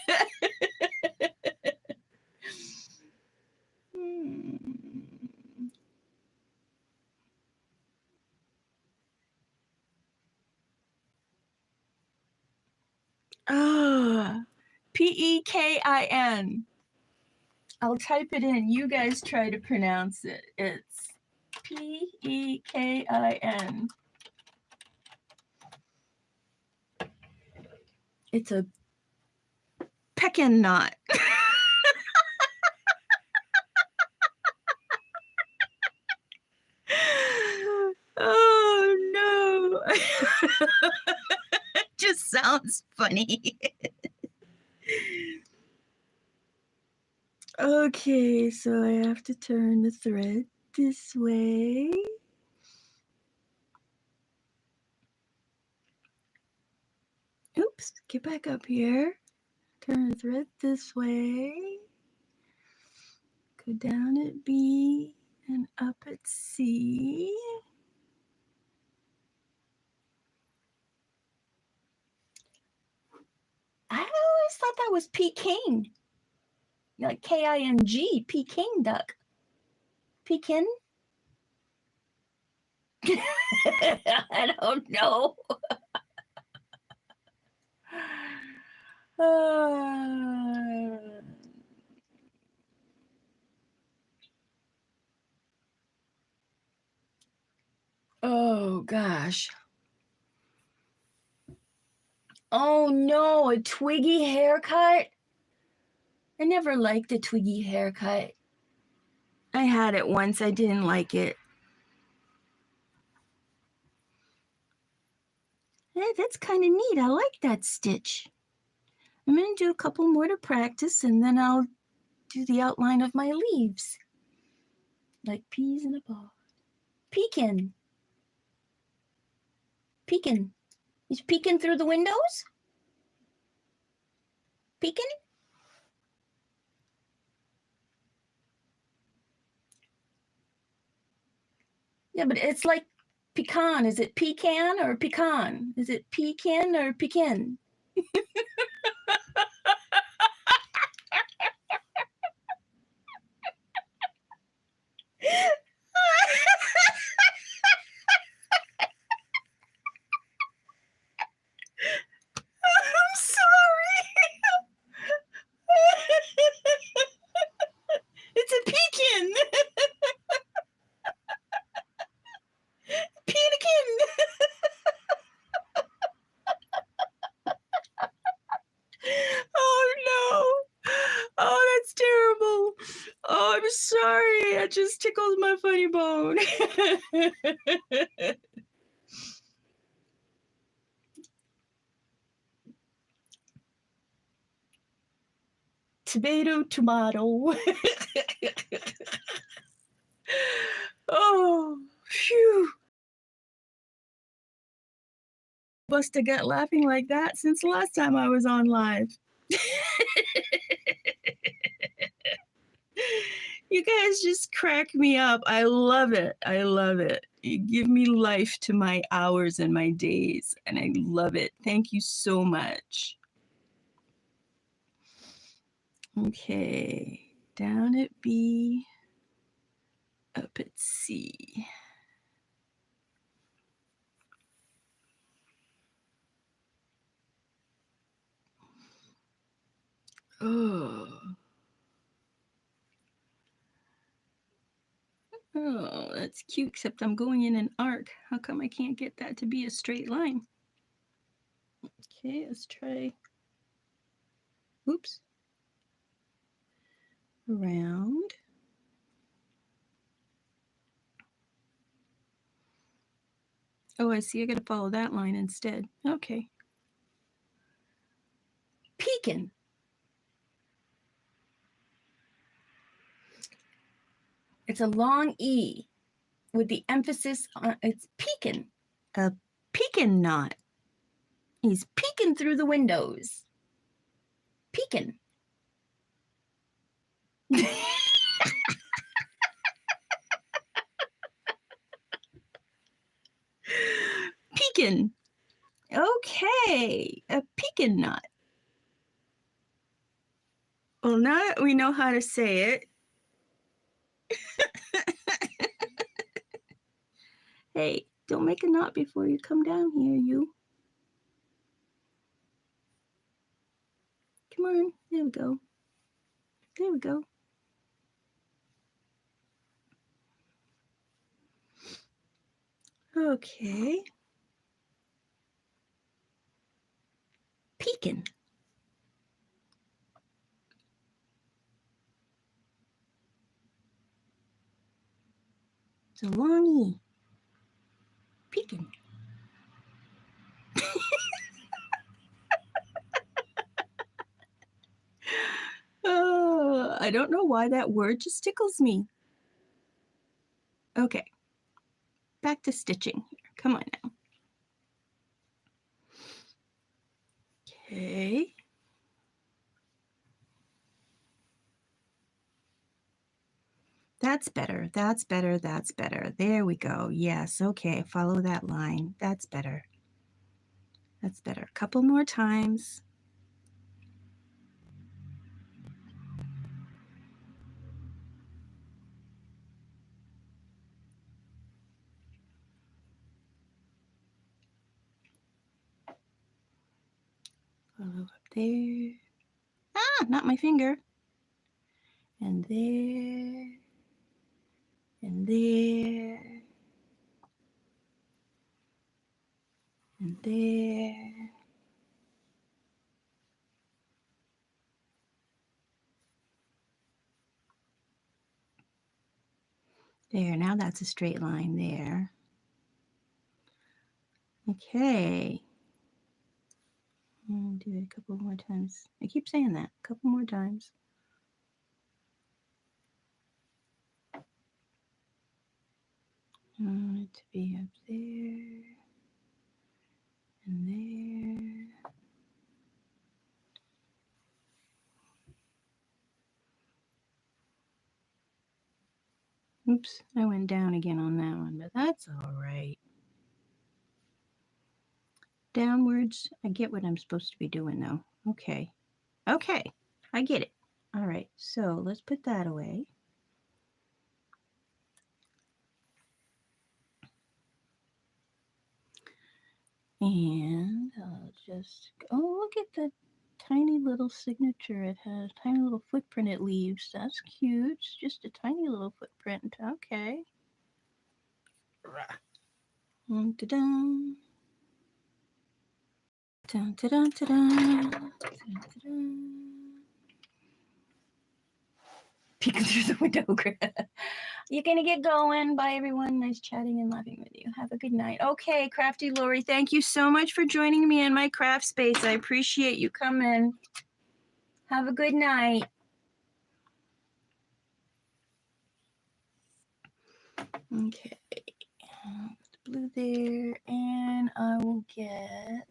Pekin. I'll type it in. You guys try to pronounce it. It's Pekin. It's a Pekin knot. Oh no. It just sounds funny. Okay, so I have to turn the thread this way. Oops, get back up here. Turn the thread this way. Go down at B and up at C. I always thought that was Peking. Like King, Peking duck. Pekin? I don't know. gosh. Oh no, a Twiggy haircut? I never liked a Twiggy haircut. I had it once, I didn't like it. Hey, that's kind of neat. I like that stitch. I'm going to do a couple more to practice, and then I'll do the outline of my leaves. Like peas in a pod. Peeking. Peeking. He's peeking through the windows? Peeking? Yeah, but it's like pecan. Is it pecan or pecan? Is it pecan or pecan? I'm sorry. It's a pecan. Pecan. Oh no. Oh, that's terrible. Oh, I'm sorry. I just tickled my funny bone. Tomato, tomato. Oh, phew. Must have got laughing like that since the last time I was on live. You guys just crack me up. I love it. I love it. You give me life to my hours and my days, and I love it. Thank you so much. Okay, down at B, up at C. Oh. Oh, that's cute, except I'm going in an arc. How come I can't get that to be a straight line? Okay, let's try. Oops. Around. Oh, I see. I got to follow that line instead. Okay. Peeking. It's a long E with the emphasis on it's peeking. A peeking knot. He's peeking through the windows. Peeking. Peeking. Okay, a peeking knot. Well, now that we know how to say it, hey, don't make a knot before you come down here, you. Come on, there we go. There we go. Okay. Peeking. It's a long E. Peeking. Oh, I don't know why that word just tickles me. Okay. Back to stitching here. Come on now. Okay. That's better. That's better. That's better. There we go. Yes. Okay. Follow that line. That's better. That's better. A couple more times. Follow up there. Ah, not my finger. And there. And there. And there. There, now that's a straight line there. Okay. I'll do it a couple more times. I keep saying that, a couple more times. I want it to be up there and there. Oops, I went down again on that one, but that's all right. Downwards, I get what I'm supposed to be doing though. Okay. Okay, I get it. All right, so let's put that away. And I'll just, oh, look at the tiny little signature it has, tiny little footprint it leaves. That's cute. It's just a tiny little footprint. Okay. Dun, dun, dun. Dun, dun, dun, dun, dun. Dun, dun. Peeking through the window. You're gonna get going. Bye, everyone. Nice chatting and laughing with you. Have a good night. Okay, Crafty Lori, thank you so much for joining me in my craft space. I appreciate you coming. Have a good night. Okay, the blue there, and I will get,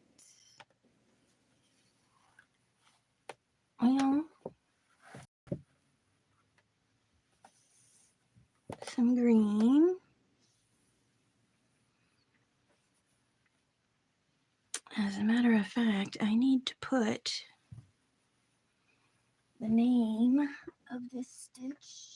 well, some green. As a matter of fact, I need to put the name of this stitch.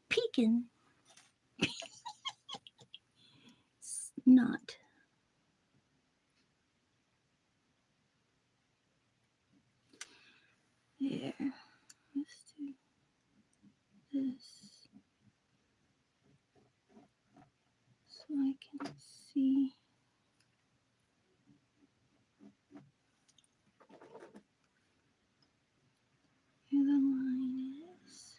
Peeking. Not. There. Let's do this so I can see where the line is.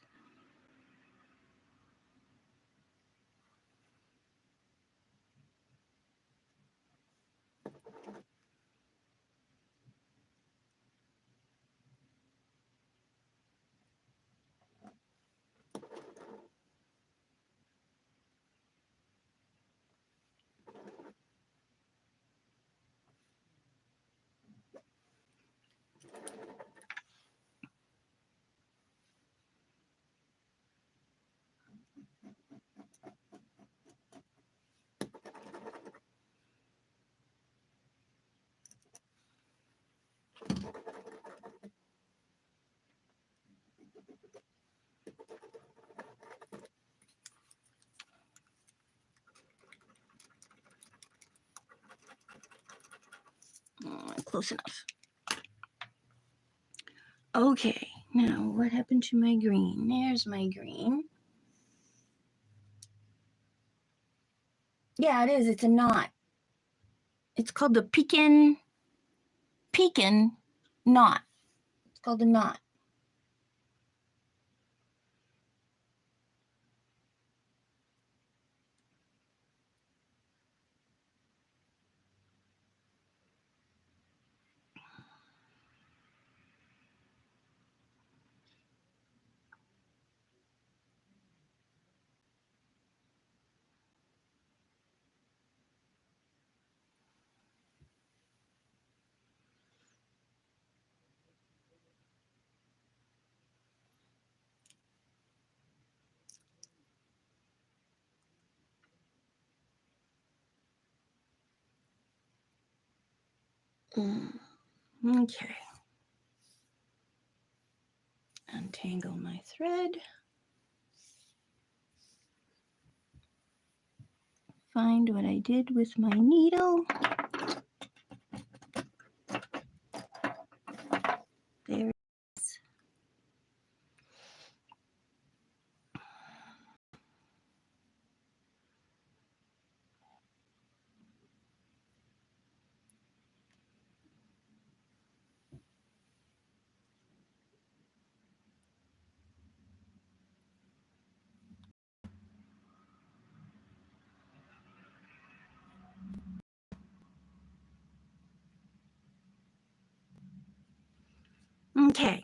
Close enough. Okay, now what happened to my green? There's my green. Yeah, it is. It's a knot. It's called the pekin knot. It's called a knot. Okay. Untangle my thread. Find what I did with my needle. There it is. Okay.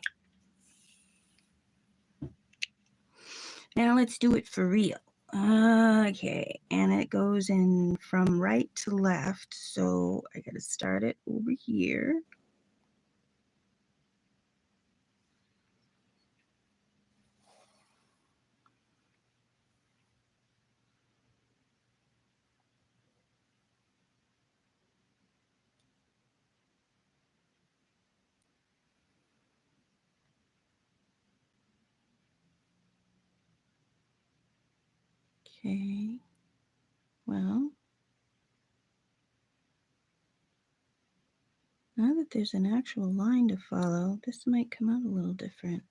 Now let's do it for real. Okay, and it goes in from right to left, so I gotta start it over here. Okay, well, now that there's an actual line to follow, this might come out a little different.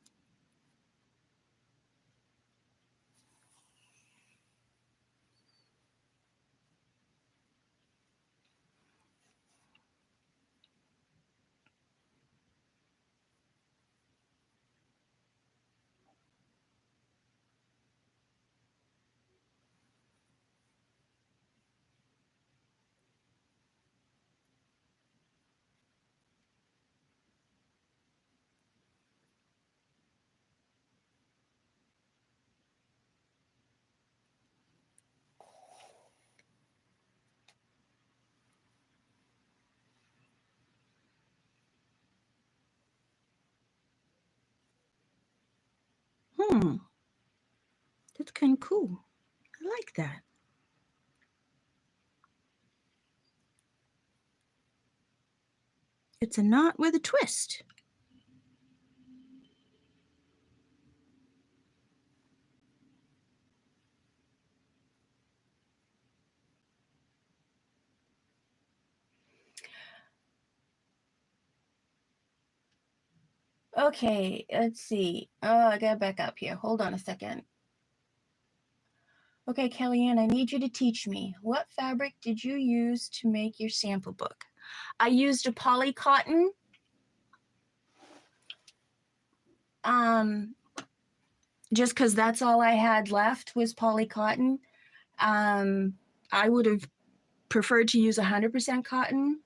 That's kind of cool. I like that. It's a knot with a twist. Okay, let's see. Oh, I gotta back up here. Hold on a second. Okay, Kellyanne, I need you to teach me. What fabric did you use to make your sample book? I used a poly cotton. Just because that's all I had left was poly cotton. I would have preferred to use 100% cotton.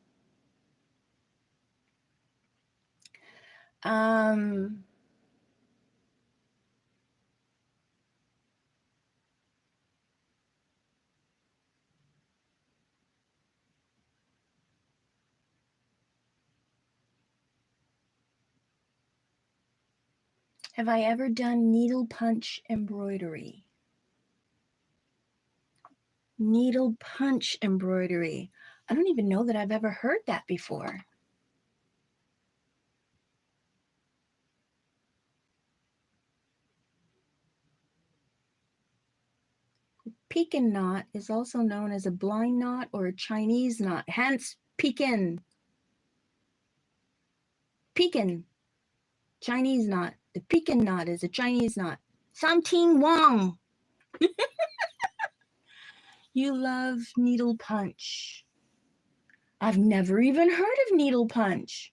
Have I ever done needle punch embroidery? Needle punch embroidery. I don't even know that I've ever heard that before. Pekin knot is also known as a blind knot or a Chinese knot, hence Pekin. Pekin, Chinese knot. The Pekin knot is a Chinese knot. Something Wong. You love needle punch. I've never even heard of needle punch.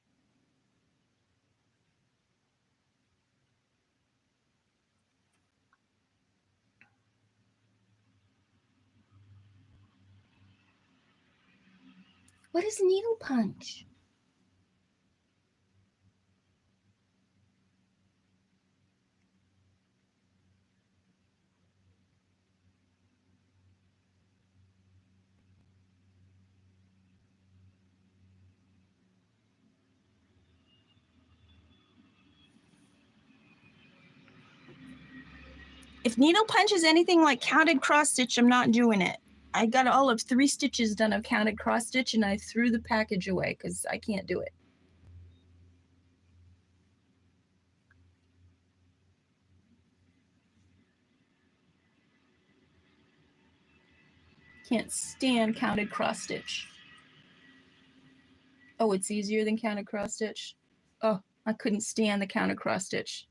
What is needle punch? If needle punch is anything like counted cross stitch, I'm not doing it. I got all of 3 stitches done of counted cross stitch, and I threw the package away because I can't do it. Can't stand counted cross stitch. Oh, it's easier than counted cross stitch. Oh, I couldn't stand the counted cross stitch.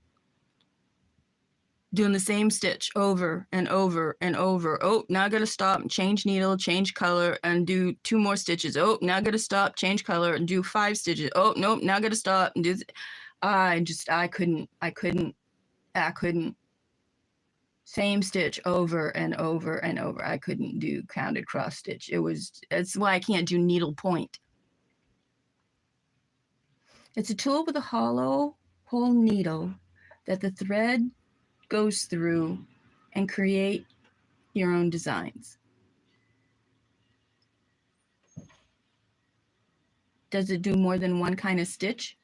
Doing the same stitch over and over and over. Oh, now I gotta stop and change needle, change color, and do 2 more stitches. Oh, now I gotta stop, change color, and do 5 stitches. Oh, nope, now I gotta stop and do. I couldn't. Same stitch over and over and over. I couldn't do counted cross stitch. That's why I can't do needle point. It's a tool with a hollow hole needle that the thread goes through and create your own designs. Does it do more than one kind of stitch?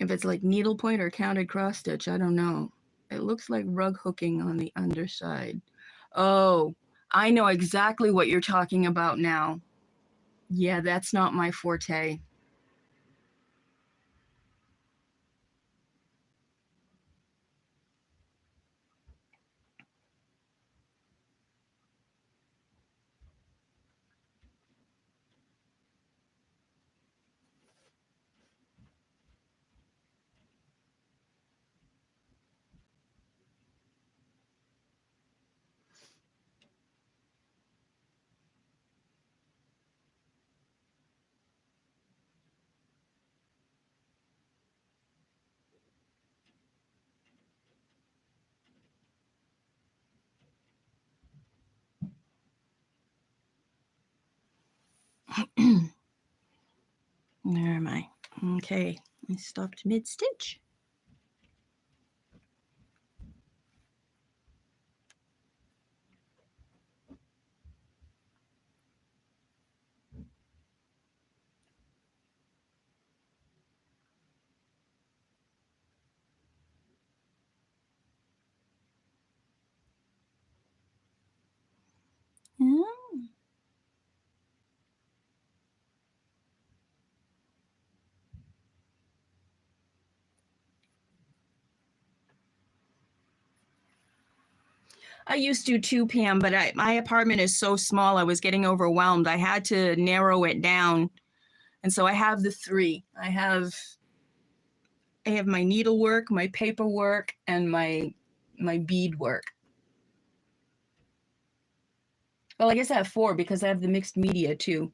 If it's like needlepoint or counted cross stitch, I don't know. It looks like rug hooking on the underside. Oh, I know exactly what you're talking about now. Yeah, that's not my forte. Where am I? Okay, I stopped mid-stitch. I used to too, Pam, but my apartment is so small, I was getting overwhelmed. I had to narrow it down. And so I have the 3. I have my needlework, my paperwork, and my beadwork. Well, I guess I have 4 because I have the mixed media too.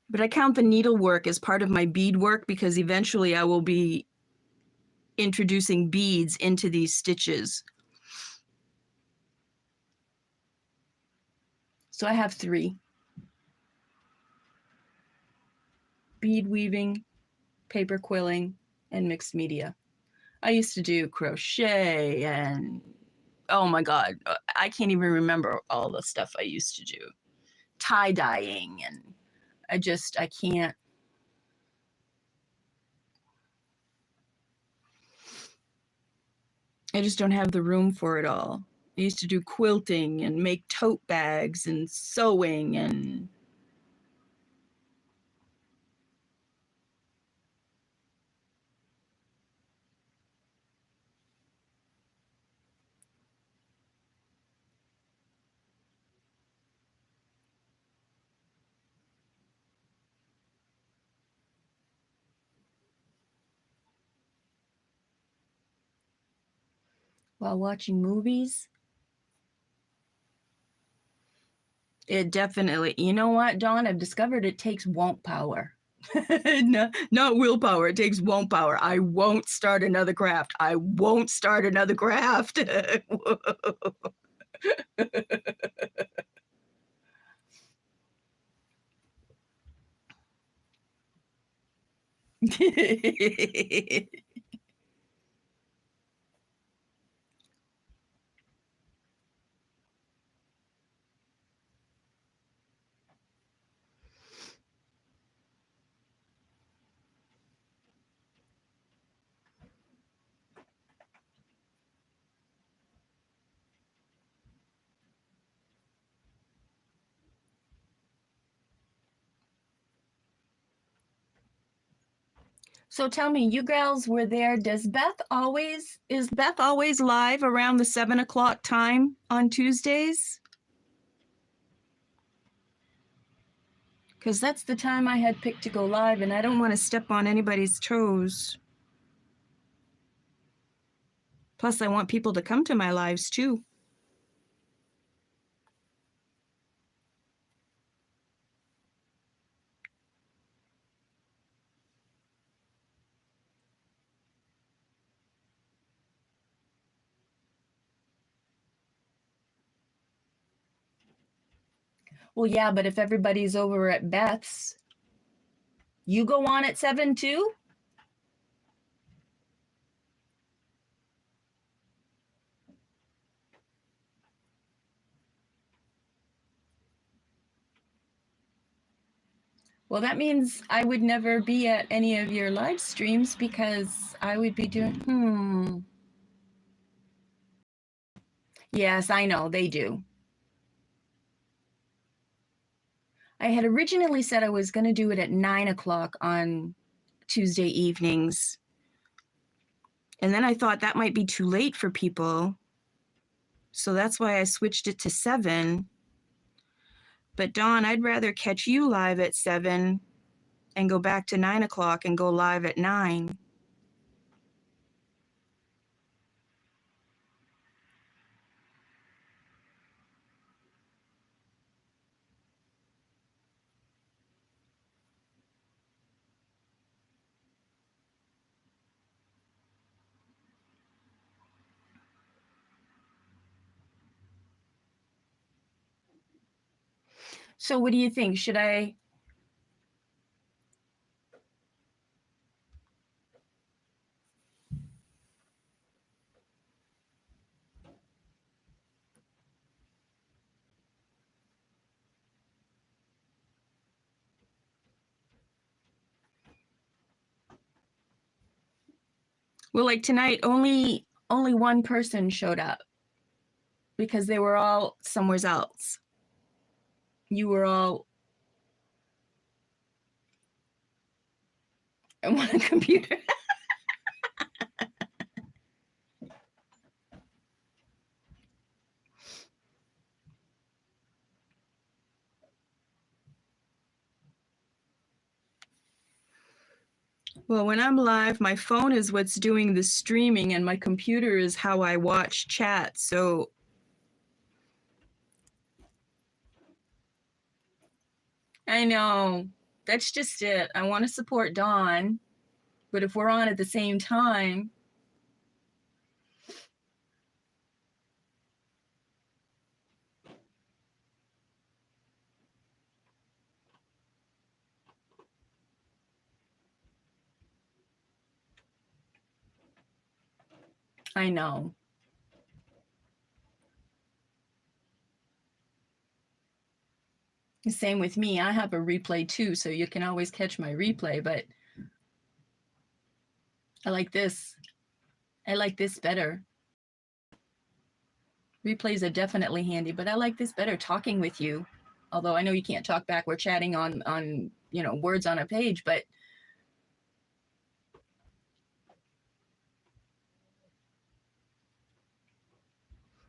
But I count the needlework as part of my beadwork because eventually I will be introducing beads into these stitches. So I have 3. Bead weaving, paper quilling, and mixed media. I used to do crochet and, oh my God, I can't even remember all the stuff I used to do. Tie-dyeing, and I can't. I just don't have the room for it all. I used to do quilting and make tote bags and sewing and while watching movies. It definitely, you know what, Dawn? I've discovered it takes won't power. No, not willpower. It takes won't power. I won't start another craft. I won't start another craft. So tell me, you girls were there. Is Beth always live around the 7 o'clock time on Tuesdays? Because that's the time I had picked to go live, and I don't want to step on anybody's toes. Plus, I want people to come to my lives too. Well, yeah, but if everybody's over at Beth's, you go on at 7 too? Well, that means I would never be at any of your live streams because I would be doing, Yes, I know, they do. I had originally said I was going to do it at 9 o'clock on Tuesday evenings. And then I thought that might be too late for people. So that's why I switched it to 7. But Dawn, I'd rather catch you live at 7 and go back to 9 o'clock and go live at 9. So what do you think? Should I? Well, like tonight, only one person showed up because they were all somewhere else. You were all on a computer. Well, when I'm live, my phone is what's doing the streaming and my computer is how I watch chat. So I know that's just it. I want to support Dawn, but if we're on at the same time, I know. Same with me. I have a replay too, so you can always catch my replay, but I like this. I like this better. Replays are definitely handy, but I like this better talking with you. Although I know you can't talk back. We're chatting on words on a page, but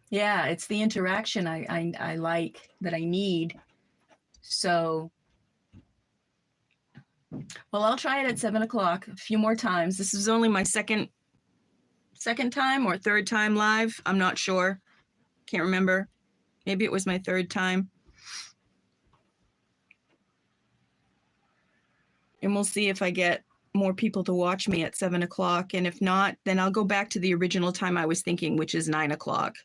yeah, it's the interaction I like that I need. So, well, I'll try it at 7 o'clock a few more times. This is only my second time or third time live. I'm not sure. Can't remember. Maybe it was my third time. And we'll see if I get more people to watch me at 7 o'clock. And if not, then I'll go back to the original time I was thinking, which is 9 o'clock.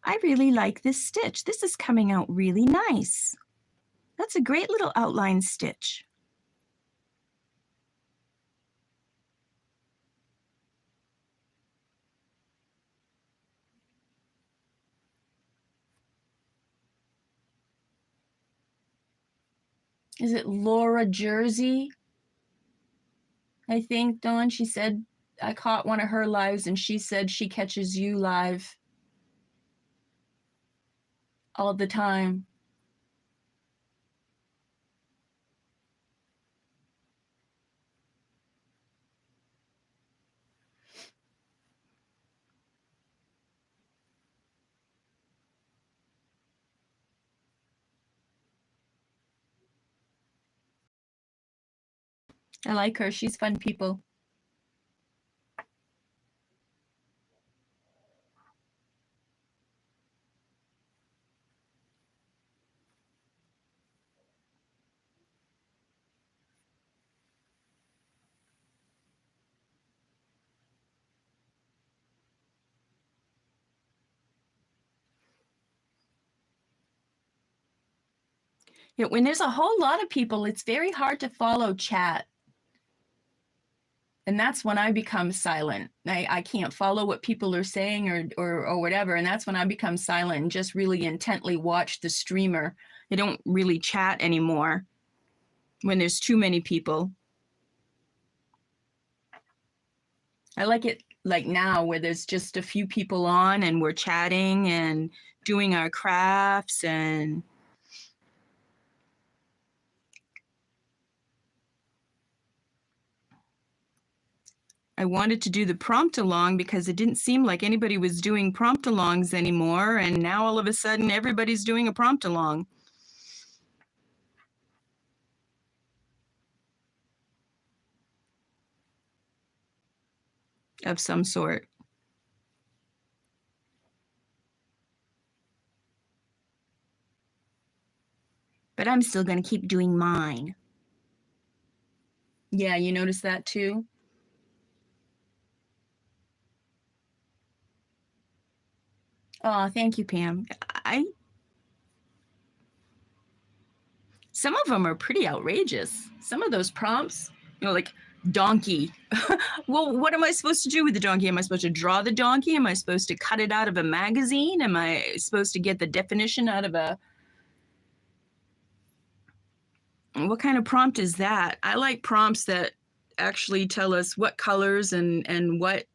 I really like this stitch. This is coming out really nice. That's a great little outline stitch. Is it Laura Jersey? I think, Dawn, she said, I caught one of her lives and she said she catches you live all the time. I like her. She's fun people. Yeah, when there's a whole lot of people, it's very hard to follow chat. And that's when I become silent. I can't follow what people are saying or whatever. And that's when I become silent and just really intently watch the streamer. I don't really chat anymore when there's too many people. I like it like now where there's just a few people on and we're chatting and doing our crafts and I wanted to do the prompt along because it didn't seem like anybody was doing prompt alongs anymore. And now all of a sudden everybody's doing a prompt along. Of some sort. But I'm still going to keep doing mine. Yeah, you notice that too? Oh, thank you, Pam. Some of them are pretty outrageous. Some of those prompts, like donkey. Well, what am I supposed to do with the donkey? Am I supposed to draw the donkey? Am I supposed to cut it out of a magazine? Am I supposed to get the definition out of a... What kind of prompt is that? I like prompts that actually tell us what colors and what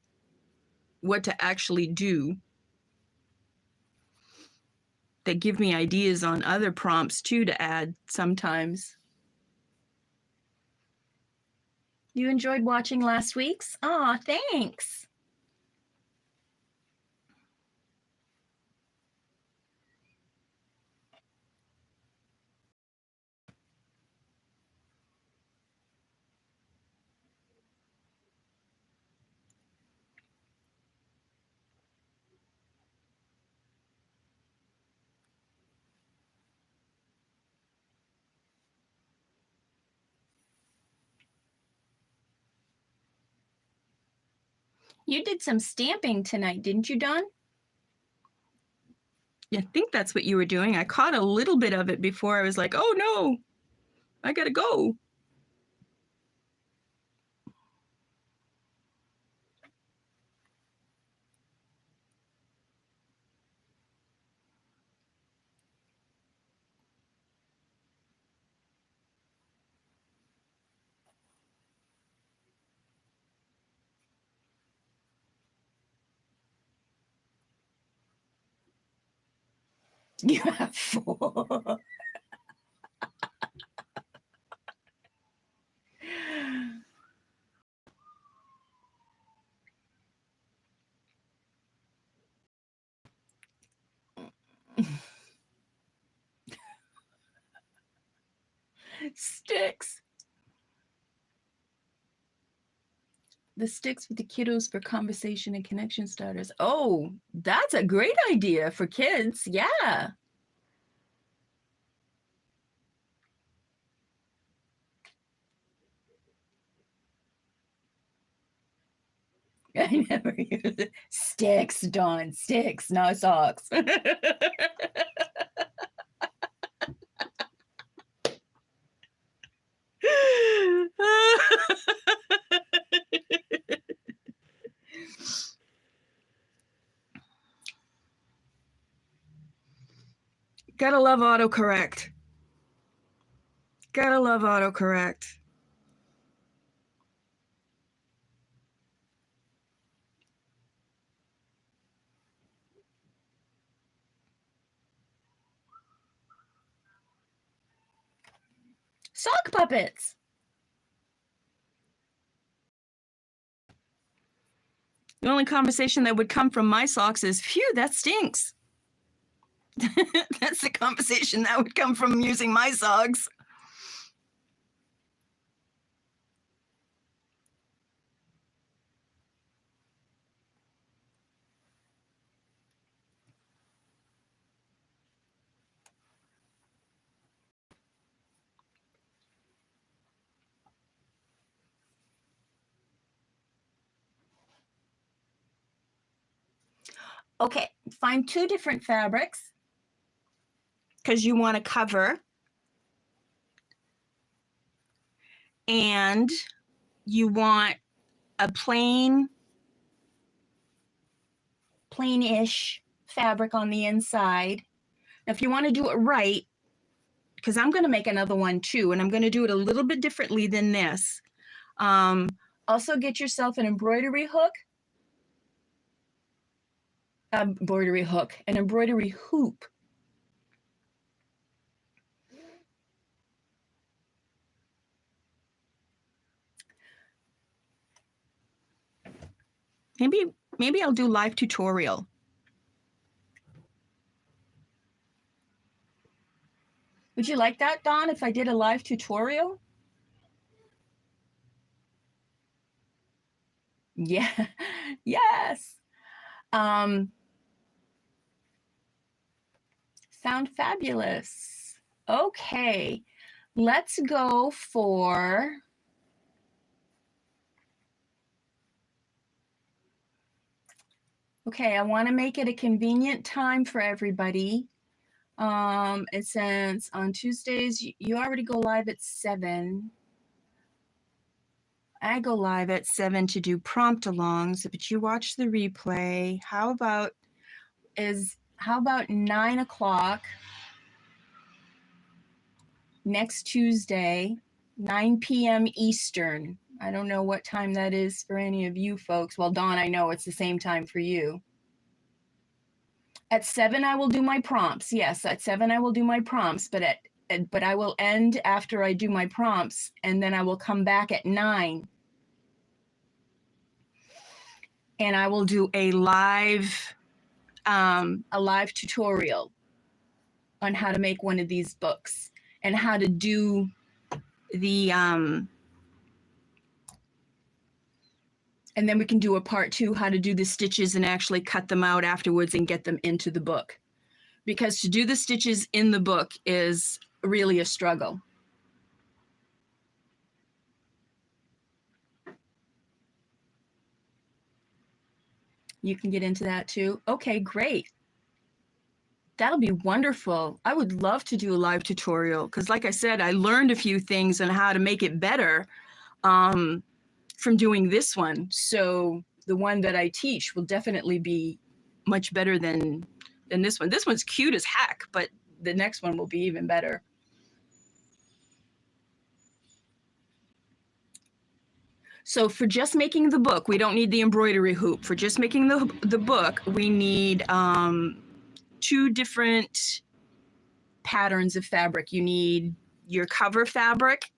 to actually do. That give me ideas on other prompts too to add sometimes. You enjoyed watching last week's? Aw, thanks. You did some stamping tonight, didn't you, Dawn? Yeah, I think that's what you were doing. I caught a little bit of it before I was like, oh no, I gotta go. You have 4. Sticks. The sticks with the kiddos for conversation and connection starters. Oh, that's a great idea for kids. Yeah. I never use it. Sticks, Dawn. Sticks, not socks. Gotta love autocorrect. Gotta love autocorrect. Sock puppets. The only conversation that would come from my socks is, phew, that stinks. That's the conversation that would come from using my socks. Okay, find 2 different fabrics because you want to cover, and you want a plain-ish fabric on the inside. Now, if you want to do it right, because I'm going to make another one too, and I'm going to do it a little bit differently than this. Also get yourself an embroidery hook. An embroidery hoop. Maybe I'll do live tutorial. Would you like that, Dawn, if I did a live tutorial? Yeah, yes. Sound fabulous. Okay, let's go for I want to make it a convenient time for everybody. And since on Tuesdays you already go live at 7, I go live at 7 to do prompt alongs, but you watch the replay. How about 9 o'clock next Tuesday, 9 p.m. Eastern? I don't know what time that is for any of you folks. Well, Dawn, I know it's the same time for you. At 7, I will do my prompts. Yes, at 7, I will do my prompts, but I will end after I do my prompts, and then I will come back at 9. And I will do a live tutorial on how to make one of these books and how to do the and then we can do a part 2, how to do the stitches and actually cut them out afterwards and get them into the book. Because to do the stitches in the book is really a struggle. You can get into that too. Okay, great. That'll be wonderful. I would love to do a live tutorial because, like I said, I learned a few things on how to make it better from doing this one. So the one that I teach will definitely be much better than this one. This one's cute as heck, but the next one will be even better. So for just making the book, we don't need the embroidery hoop. For just making the book, we need 2 different patterns of fabric. You need your cover fabric,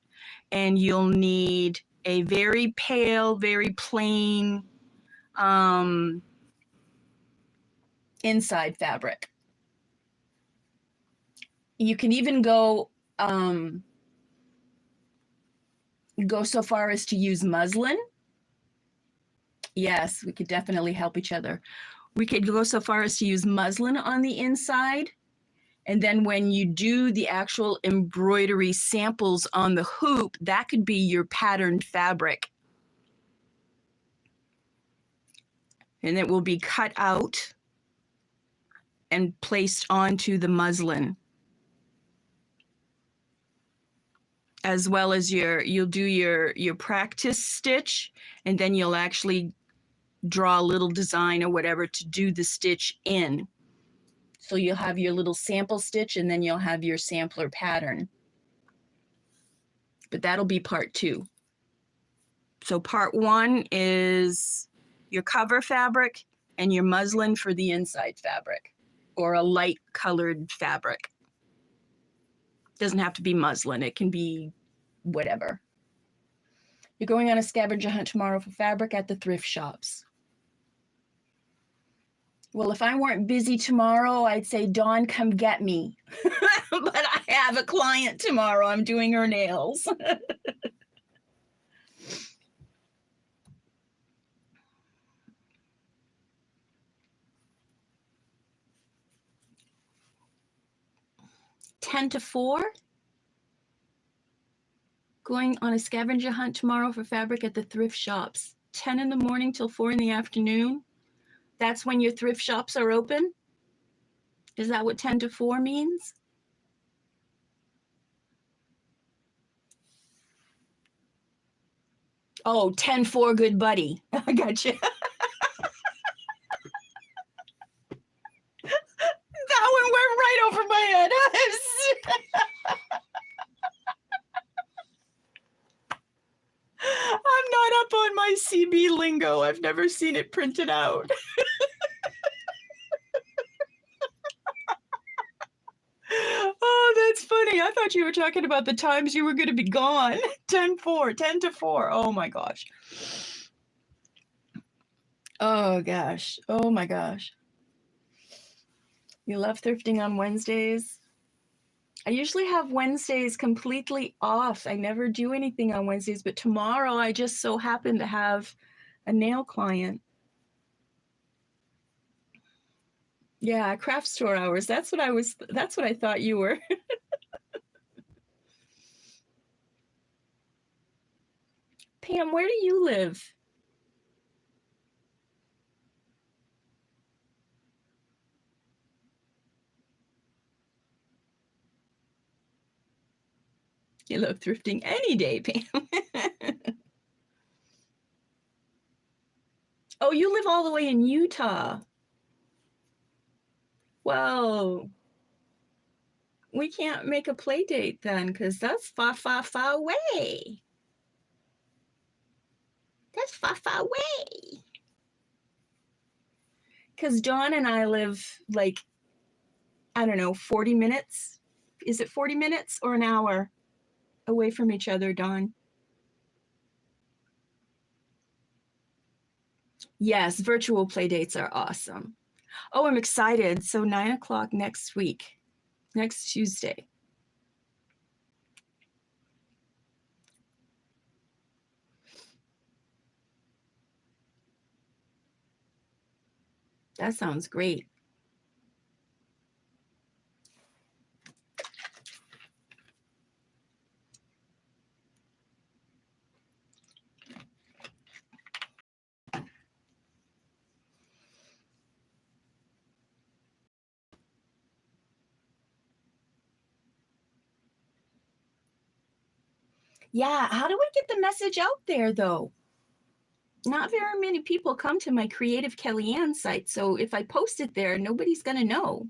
and you'll need a very pale, very plain inside fabric. You can even go so far as to use muslin. Yes, we could definitely help each other. We could go so far as to use muslin on the inside. And then when you do the actual embroidery samples on the hoop, that could be your patterned fabric. And it will be cut out and placed onto the muslin. As well as you'll do your practice stitch, and then you'll actually draw a little design or whatever to do the stitch in. So you'll have your little sample stitch, and then you'll have your sampler pattern. but that'll be part 2. So part 1 is your cover fabric and your muslin for the inside fabric, or a light colored fabric. Doesn't have to be muslin, it can be whatever. You're going on a scavenger hunt tomorrow for fabric at the thrift shops. Well, if I weren't busy tomorrow, I'd say, Dawn, come get me. But I have a client tomorrow. I'm doing her nails. Ten to 4. Going on a scavenger hunt tomorrow for fabric at the thrift shops. 10 in the morning till 4 in the afternoon. That's when your thrift shops are open? Is that what 10 to 4 means? Oh, 10-4, good buddy. I got you. That one went right over my head. I'm not up on my CB lingo. I've never seen it printed out. Oh, that's funny. I thought you were talking about the times you were going to be gone. 10-4, 10 to 4. Oh my gosh. Oh gosh. Oh my gosh. You love thrifting on Wednesdays? I usually have Wednesdays completely off. I never do anything on Wednesdays, but tomorrow I just so happen to have a nail client. Yeah, craft store hours. That's what I thought you were. Pam, where do you live? You love thrifting any day, Pam. Oh, you live all the way in Utah. Well, we can't make a play date then, because that's far, far, far away. That's far, far away. Because Dawn and I live like, I don't know, 40 minutes. Is it 40 minutes or an hour away from each other, Dawn? Yes, virtual play dates are awesome. Oh, I'm excited. So 9 o'clock next week, next Tuesday. That sounds great. Yeah, how do I get the message out there though? Not very many people come to my Creative Kellyanne site, so if I post it there, nobody's gonna know.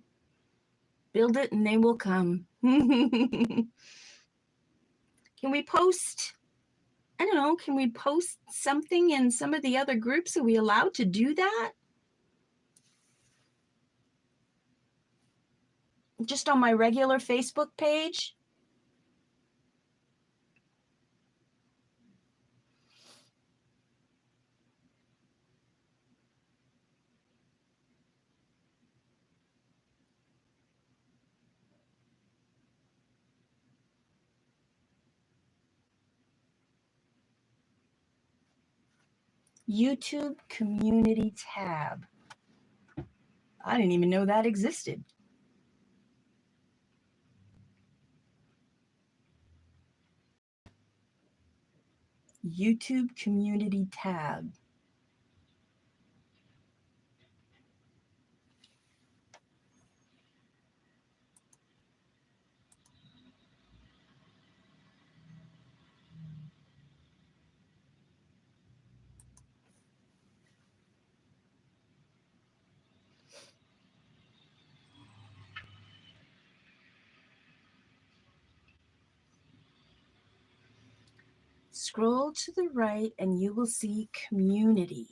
Build it and they will come. Can we post, I don't know, can we post something in some of the other groups? Are we allowed to do that? Just on my regular Facebook page? YouTube community tab. I didn't even know that existed. YouTube community tab. Scroll to the right and you will see community.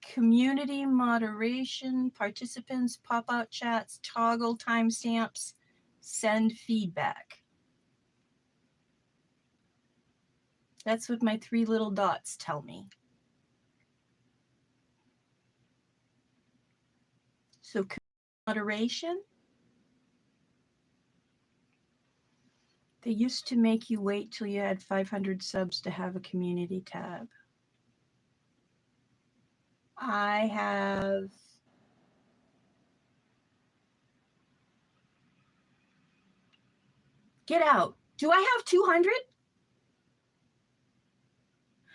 Community moderation, participants, pop-out chats, toggle timestamps, send feedback. That's what my 3 little dots tell me. So moderation. They used to make you wait till you had 500 subs to have a community tab. I have get out. Do I have 200?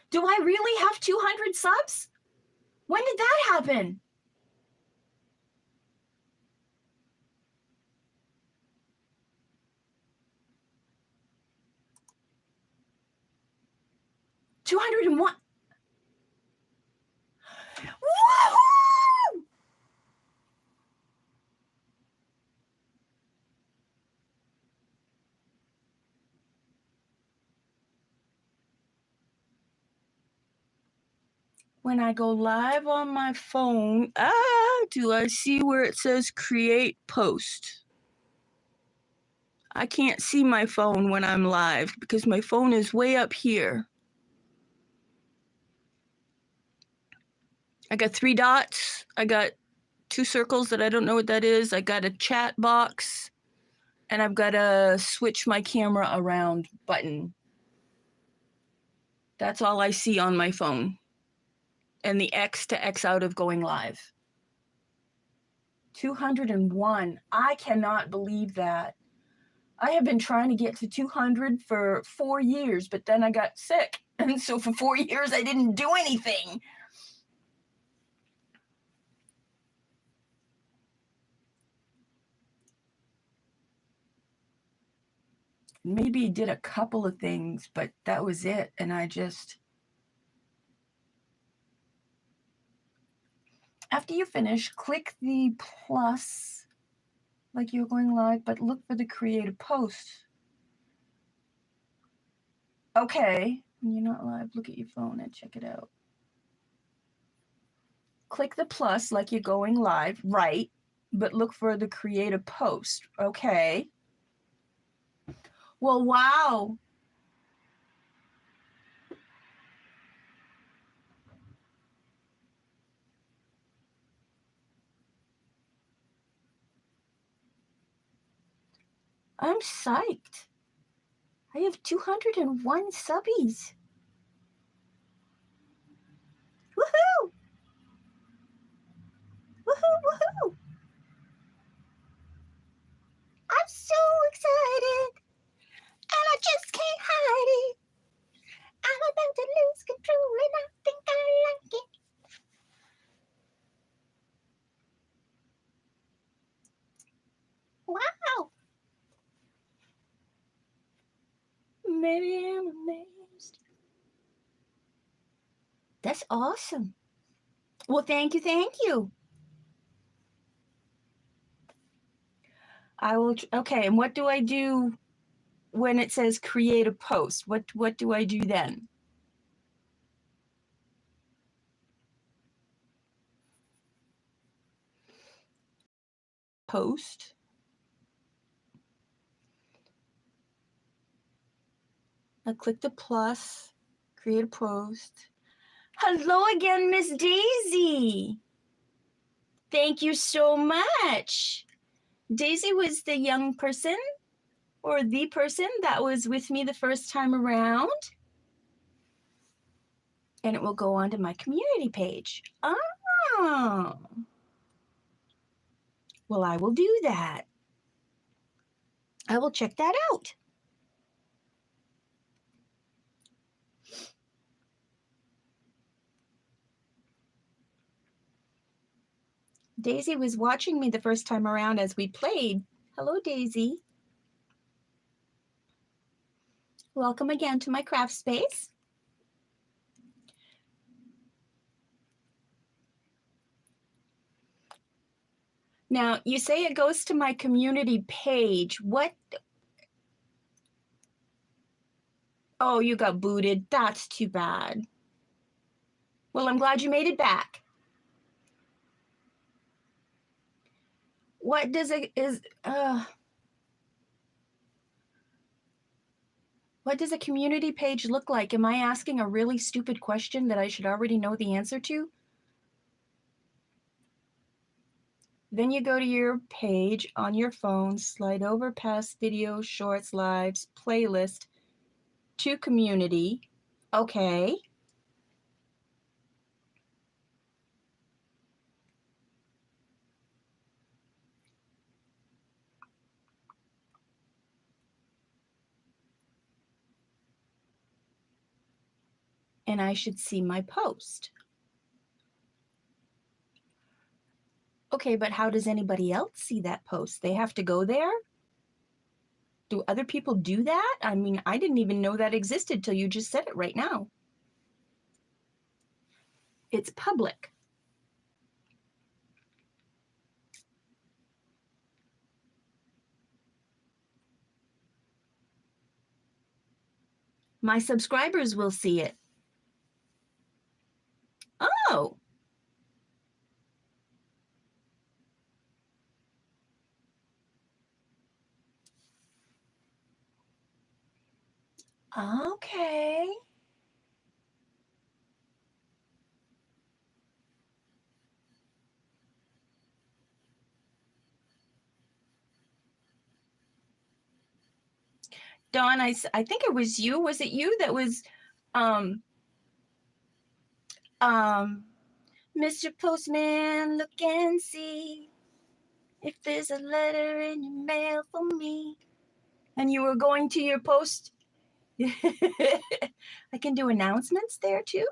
Do I really have 200 subs? When did that happen? $201. Woohoo! When I go live on my phone, do I see where it says create post? I can't see my phone when I'm live because my phone is way up here. I got 3 dots. I got 2 circles that I don't know what that is. I got a chat box and I've got a switch my camera around button. That's all I see on my phone. And the X to X out of going live. 201. I cannot believe that. I have been trying to get to 200 for 4 years, but then I got sick. And so for 4 years, I didn't do anything. Maybe did a couple of things, but that was it. And I just, after you finish, click the plus like you're going live, but look for the create a post. Okay, when you're not live, look at your phone and check it out. Click the plus like you're going live, right, but look for the create a post. Okay. Well, wow. I'm psyched. I have 201 subbies. Woohoo! Woohoo, woohoo! I'm so excited, and I just can't hide it. I'm about to lose control, and I think I like it. Wow! Maybe I'm amazed. That's awesome. Well, thank you, thank you. I will. Okay, and what do I do when it says create a post? What do I do then? Post. I click the plus, create a post. Hello again, Miss Daisy. Thank you so much. Daisy was the young person or the person that was with me the first time around. And it will go onto my community page. Oh. Well, I will do that. I will check that out. Daisy was watching me the first time around as we played. Hello, Daisy. Welcome again to my craft space. Now, you say it goes to my community page. What? Oh, you got booted. That's too bad. Well, I'm glad you made it back. What does it is what does a community page look like? Am I asking a really stupid question that I should already know the answer to? Then you go to your page on your phone, slide over past videos, shorts, lives, playlist to community. Okay. And I should see my post. Okay, but how does anybody else see that post? They have to go there? Do other people do that? I mean, I didn't even know that existed till you just said it right now. It's public. My subscribers will see it. Oh, okay. Dawn, I think it was you. Was it you that was, um, um, Mr. Postman, look and see if there's a letter in your mail for me. And you were going to your post. I can do announcements there too.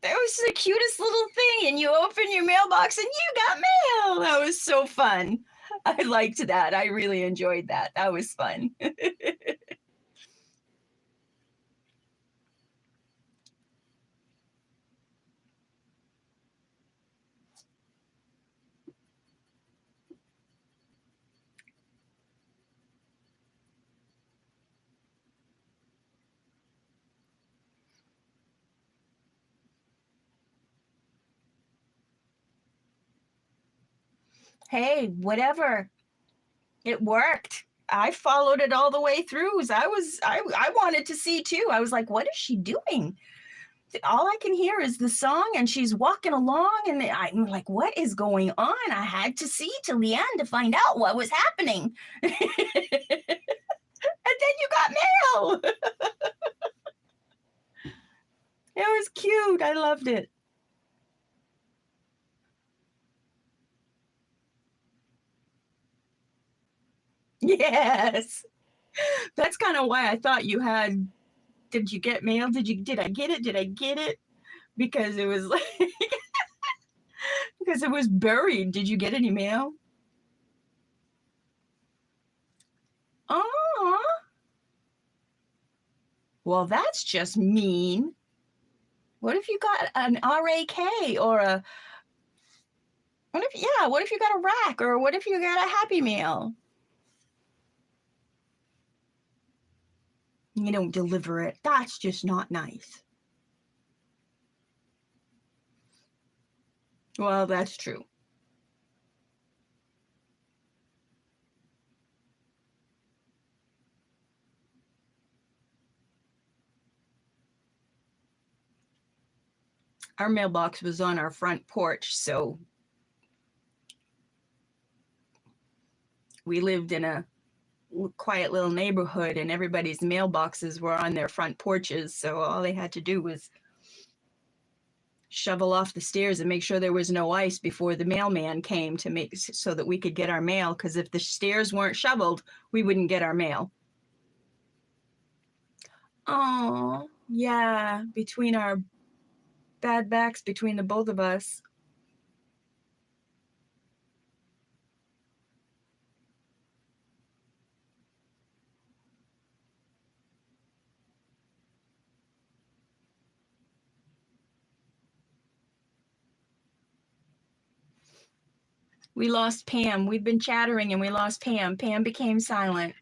That was the cutest little thing. And you open your mailbox and you got mail. That was so fun. I liked that. I really enjoyed that. That was fun. Hey, whatever. It worked. I followed it all the way through. I wanted to see too. I was like, what is she doing? All I can hear is the song and she's walking along and I'm like, what is going on? I had to see till the end to find out what was happening. And then you got mail. It was cute. I loved it. Yes. That's kind of why I thought you had. Did you get mail? Did I get it? Did I get it? Because it was like because it was buried. Did you get any mail? Oh, well, that's just mean. What if you got an RAK or what if you got a rack or what if you got a Happy Meal? You don't deliver it. That's just not nice. Well, that's true. Our mailbox was on our front porch, so we lived in a quiet little neighborhood and everybody's mailboxes were on their front porches, so all they had to do was shovel off the stairs and make sure there was no ice before the mailman came to make so that we could get our mail, because if the stairs weren't shoveled, we wouldn't get our mail. Oh, yeah, between our bad backs, between the both of us. We lost Pam. We've been chattering and we lost Pam. Pam became silent.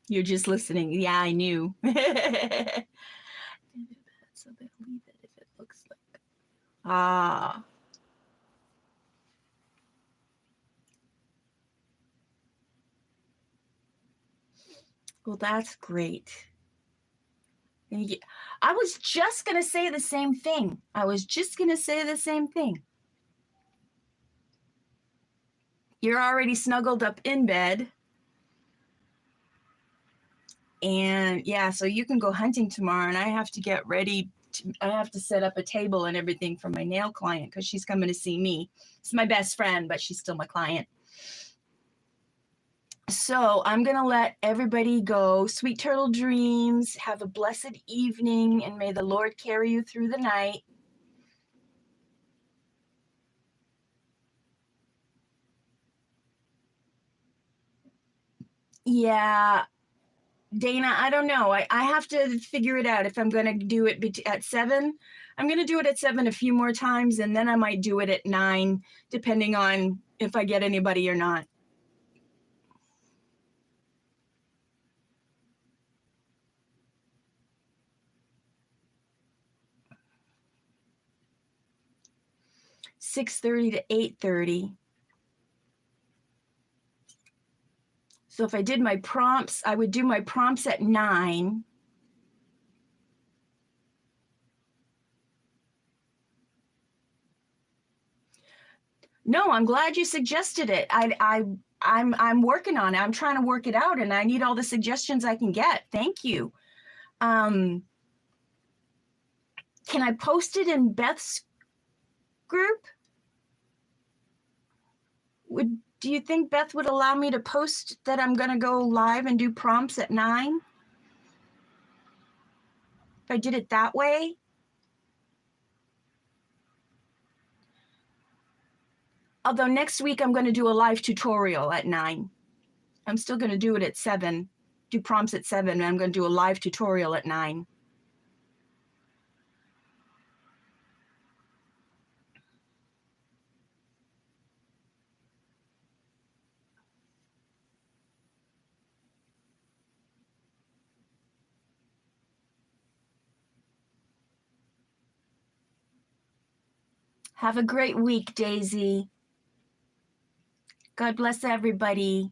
You're just listening. Yeah, I knew. So they'll leave it if it looks like. Ah. Well, that's great. I was just going to say the same thing. You're already snuggled up in bed. And yeah, so you can go hunting tomorrow, and I have to get ready. I have to set up a table and everything for my nail client because she's coming to see me. It's my best friend, but she's still my client. So I'm going to let everybody go. Sweet turtle dreams. Have a blessed evening, and may the Lord carry you through the night. Yeah, Dana, I don't know. I have to figure it out if I'm going to do it at 7. I'm going to do it at 7 a few more times, and then I might do it at 9, depending on if I get anybody or not. (6:30 to 8:30). So if I did my prompts, I would do my prompts at 9. No, I'm glad you suggested it. I'm working on it. I'm trying to work it out, and I need all the suggestions I can get. Thank you. Can I post it in Beth's group? Do you think Beth would allow me to post that I'm going to go live and do prompts at 9? If I did it that way? Although next week I'm going to do a live tutorial at 9. I'm still going to do it at 7, do prompts at 7, and I'm going to do a live tutorial at 9. Have a great week, Daisy. God bless everybody.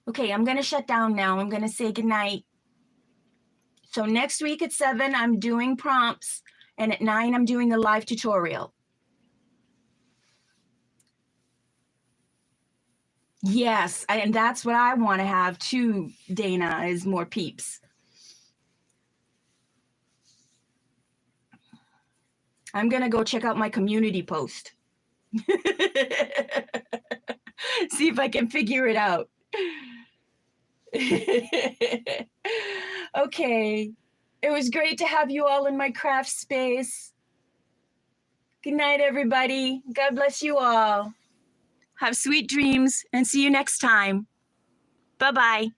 Okay, I'm going to shut down now. I'm going to say goodnight. So next week at 7, I'm doing prompts, and at 9, I'm doing the live tutorial. Yes, and that's what I want to have too, Dana, is more peeps. I'm going to go check out my community post. See if I can figure it out. Okay. It was great to have you all in my craft space. Good night, everybody. God bless you all. Have sweet dreams, and see you next time. Bye-bye.